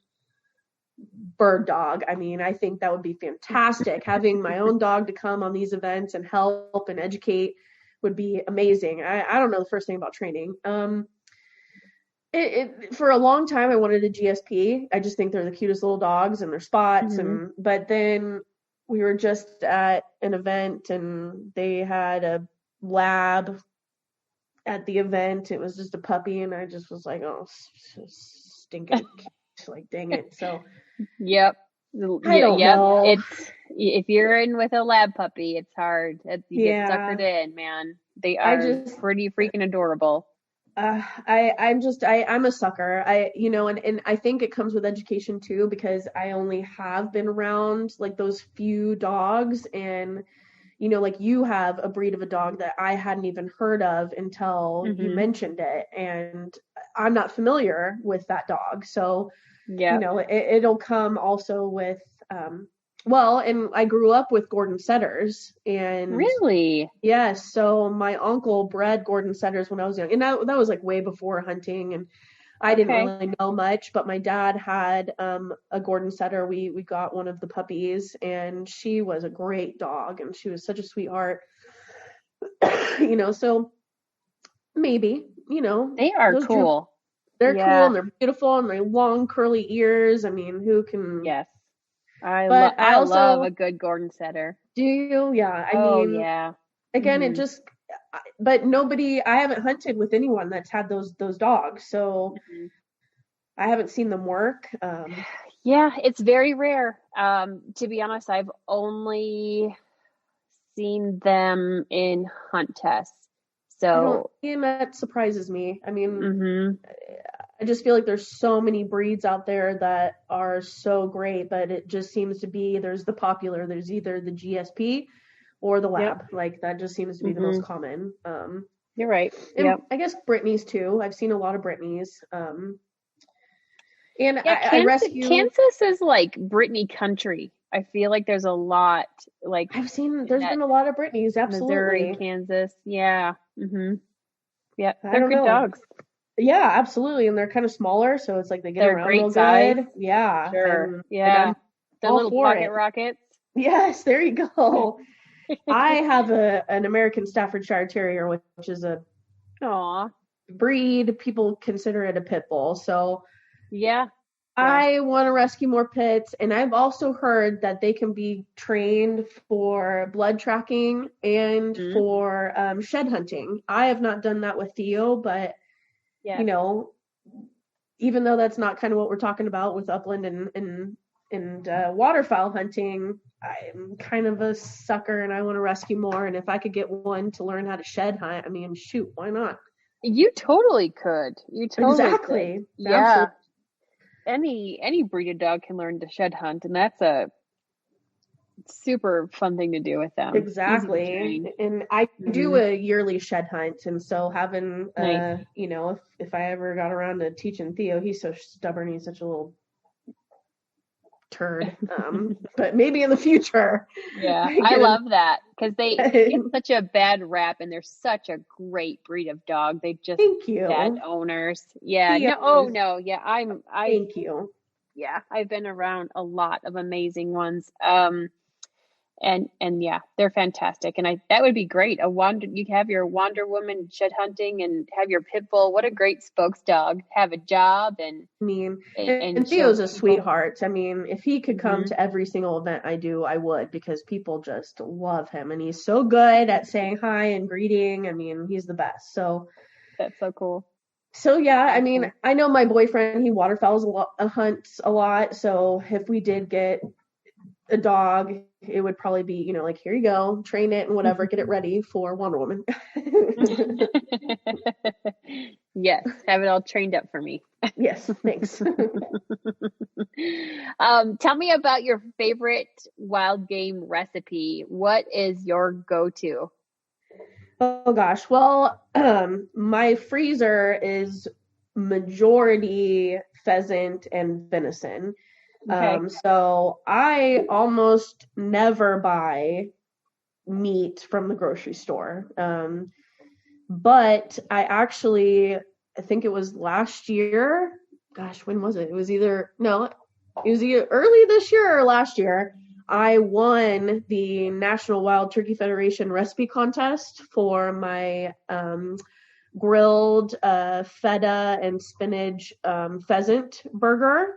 bird dog. I mean, I think that would be fantastic. Having my own dog to come on these events and help and educate would be amazing. I don't know the first thing about training. For a long time, I wanted a GSP. I just think they're the cutest little dogs and their spots. But then we were just at an event and they had a lab at the event. It was just a puppy. And I just was like, oh, stinking, like, dang it. So, yep. I don't know. It's, if you're in with a lab puppy, it's hard. You get suckered in, man. They are pretty freaking adorable. I'm a sucker. And I think it comes with education too, because I only have been around like those few dogs and, like you have a breed of a dog that I hadn't even heard of until you mentioned it. And I'm not familiar with that dog. So, it'll come also with, and I grew up with Gordon Setters, and really, yes. So my uncle bred Gordon Setters when I was young, and that was like way before hunting, and I didn't really know much. But my dad had a Gordon Setter. We got one of the puppies, and she was a great dog, and she was such a sweetheart. So maybe they are cool. They're cool and they're beautiful and they're long curly ears. I mean, who can? Yes. I love a good Gordon Setter. Do you? Yeah. Again, it just, but I haven't hunted with anyone that's had those dogs. So I haven't seen them work. It's very rare. To be honest, I've only seen them in hunt tests. So that surprises me. I mean, I just feel like there's so many breeds out there that are so great, but it just seems to be there's either the GSP or the lab. Like that just seems to be the most common. You're right. And I guess Brittany's too. I've seen a lot of Brittany's. Kansas is like Brittany country. I feel like there's a lot like there's been a lot of Brittany's. Absolutely. Missouri, Kansas. Yeah. Yeah. They're good dogs. Yeah, absolutely. And they're kind of smaller, so it's like they get around real size. Good. Yeah. Sure. And they're little pocket rockets. Yes, there you go. I have an American Staffordshire Terrier, which is a Aw. breed. People consider it a pit bull. So Yeah. I want to rescue more pits, and I've also heard that they can be trained for blood tracking and for shed hunting. I have not done that with Theo, but you know, even though that's not kind of what we're talking about with upland and waterfowl hunting, I'm kind of a sucker, and I want to rescue more. And if I could get one to learn how to shed hunt, I mean, shoot, why not? You totally could. You totally Exactly. could. Yeah. Absolutely. Any breed of dog can learn to shed hunt, and that's a super fun thing to do with them. Exactly. And I do a yearly shed hunt, and so having Nice. you know, if I ever got around to teaching Theo, he's so stubborn, he's such a little turd. But maybe in the future. Yeah, I love that because they get such a bad rap, and they're such a great breed of dog. They just Thank you. bad owners. Yeah. Theo No. Oh no. Yeah. Thank you. Yeah. I've been around a lot of amazing ones. And yeah, they're fantastic. And that would be great. You have your Wonder Woman shed hunting and have your pit bull. What a great spokes dog. Have a job and I mean, and Theo's a sweetheart. I mean, if he could come to every single event I do, I would, because people just love him, and he's so good at saying hi and greeting. I mean, he's the best. So that's so cool. So yeah, I mean, I know my boyfriend, he waterfowls hunts a lot. So if we did get a dog, it would probably be, you know, like, here you go, train it and whatever, get it ready for Wonder Woman. Yes, have it all trained up for me. Yes, thanks. Tell me about your favorite wild game recipe. What is your go-to? Oh gosh, well, my freezer is majority pheasant and venison. Okay. So I almost never buy meat from the grocery store. But I think it was last year. Gosh, when was it? It was either early this year or last year. I won the National Wild Turkey Federation recipe contest for my grilled feta and spinach pheasant burger.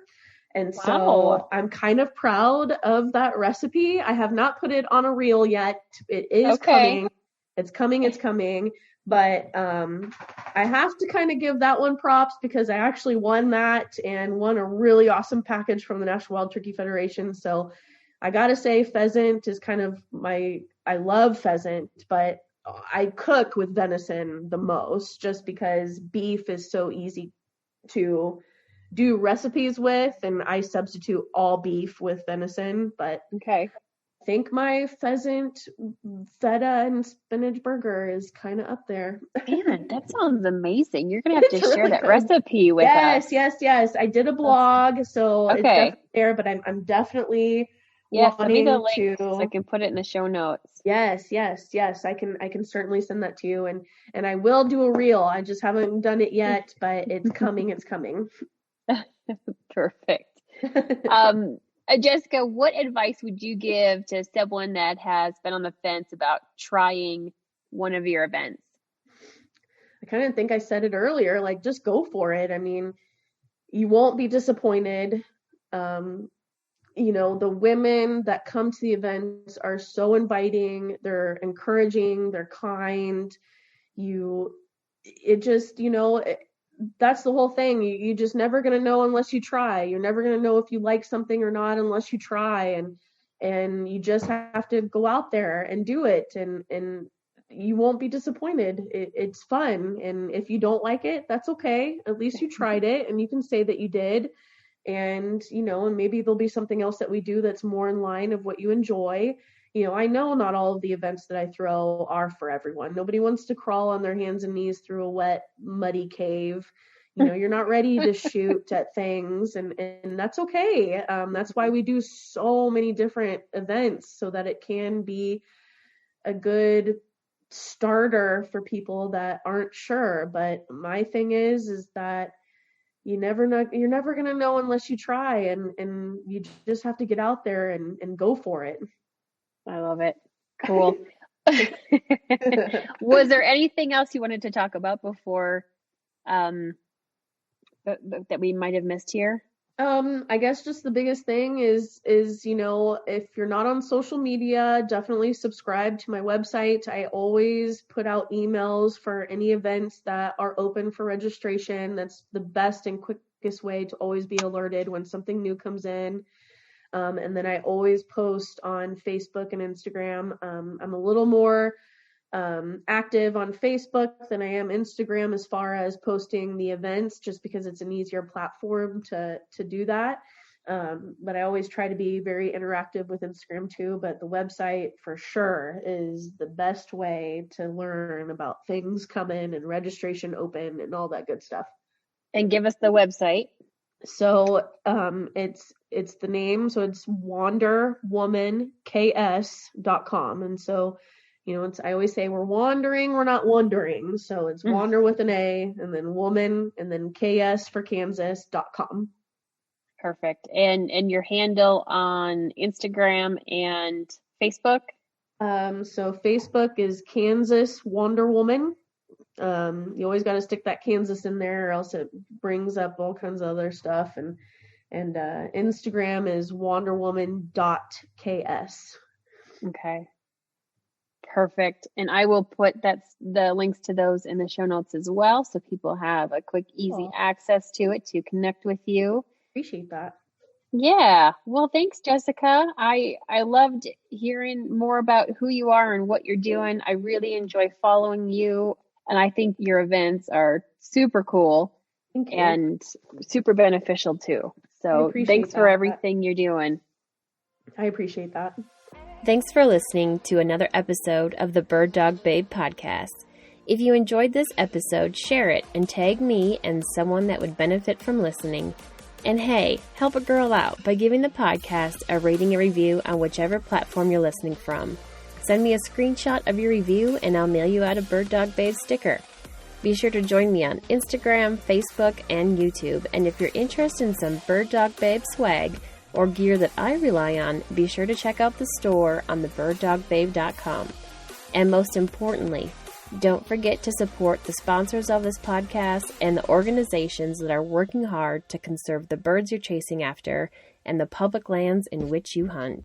And so I'm kind of proud of that recipe. I have not put it on a reel yet. It is coming. It's coming. But I have to kind of give that one props, because I actually won that and won a really awesome package from the National Wild Turkey Federation. So I got to say, pheasant is kind of I love pheasant, but I cook with venison the most, just because beef is so easy to do recipes with, and I substitute all beef with venison. But I think my pheasant feta and spinach burger is kind of up there. Man, that sounds amazing. You're gonna have to share that recipe with us. Yes. I did a blog, so it's definitely there, but I'm definitely send me the link so I can put it in the show notes. Yes. I can certainly send that to you, and I will do a reel. I just haven't done it yet, but it's coming. It's coming. Perfect. Jessica, what advice would you give to someone that has been on the fence about trying one of your events? I kind of think I said it earlier, like, just go for it. I mean, you won't be disappointed. You know, the women that come to the events are so inviting. They're encouraging. They're kind. That's the whole thing. You just never going to know unless you try. You're never going to know if you like something or not unless you try. And you just have to go out there and do it. And you won't be disappointed. It's fun. And if you don't like it, that's okay. At least you tried it, and you can say that you did. And, you know, and maybe there'll be something else that we do that's more in line of what you enjoy. You know, I know not all of the events that I throw are for everyone. Nobody wants to crawl on their hands and knees through a wet, muddy cave. You know, you're not ready to shoot at things, and that's okay. That's why we do so many different events, so that it can be a good starter for people that aren't sure. But my thing is that you're never going to know unless you try, and you just have to get out there and go for it. I love it. Cool. Was there anything else you wanted to talk about before that we might have missed here? I guess just the biggest thing is, if you're not on social media, definitely subscribe to my website. I always put out emails for any events that are open for registration. That's the best and quickest way to always be alerted when something new comes in. And then I always post on Facebook and Instagram. I'm a little more active on Facebook than I am Instagram as far as posting the events, just because it's an easier platform to do that. But I always try to be very interactive with Instagram too. But the website for sure is the best way to learn about things coming and registration open and all that good stuff. And give us the website. So it's the name, so it's wanderwomanks.com. And so, I always say we're wandering, we're not wandering. So it's wander with an A, and then woman, and then KS for Kansas.com. Perfect. And your handle on Instagram and Facebook? So Facebook is Kansas Wander Woman. You always got to stick that Kansas in there, or else it brings up all kinds of other stuff. And Instagram is wanderwoman.ks. Okay. Perfect. And I will put the links to those in the show notes as well, so people have a quick, easy access to it to connect with you. Appreciate that. Yeah. Well, thanks, Jessica. I loved hearing more about who you are and what you're doing. I really enjoy following you. And I think your events are super cool and super beneficial too. So thanks for everything you're doing. I appreciate that. Thanks for listening to another episode of the Bird Dog Babe podcast. If you enjoyed this episode, share it and tag me and someone that would benefit from listening. And hey, help a girl out by giving the podcast a rating and review on whichever platform you're listening from. Send me a screenshot of your review and I'll mail you out a Bird Dog Babe sticker. Be sure to join me on Instagram, Facebook, and YouTube. And if you're interested in some Bird Dog Babe swag or gear that I rely on, be sure to check out the store on thebirddogbabe.com. And most importantly, don't forget to support the sponsors of this podcast and the organizations that are working hard to conserve the birds you're chasing after and the public lands in which you hunt.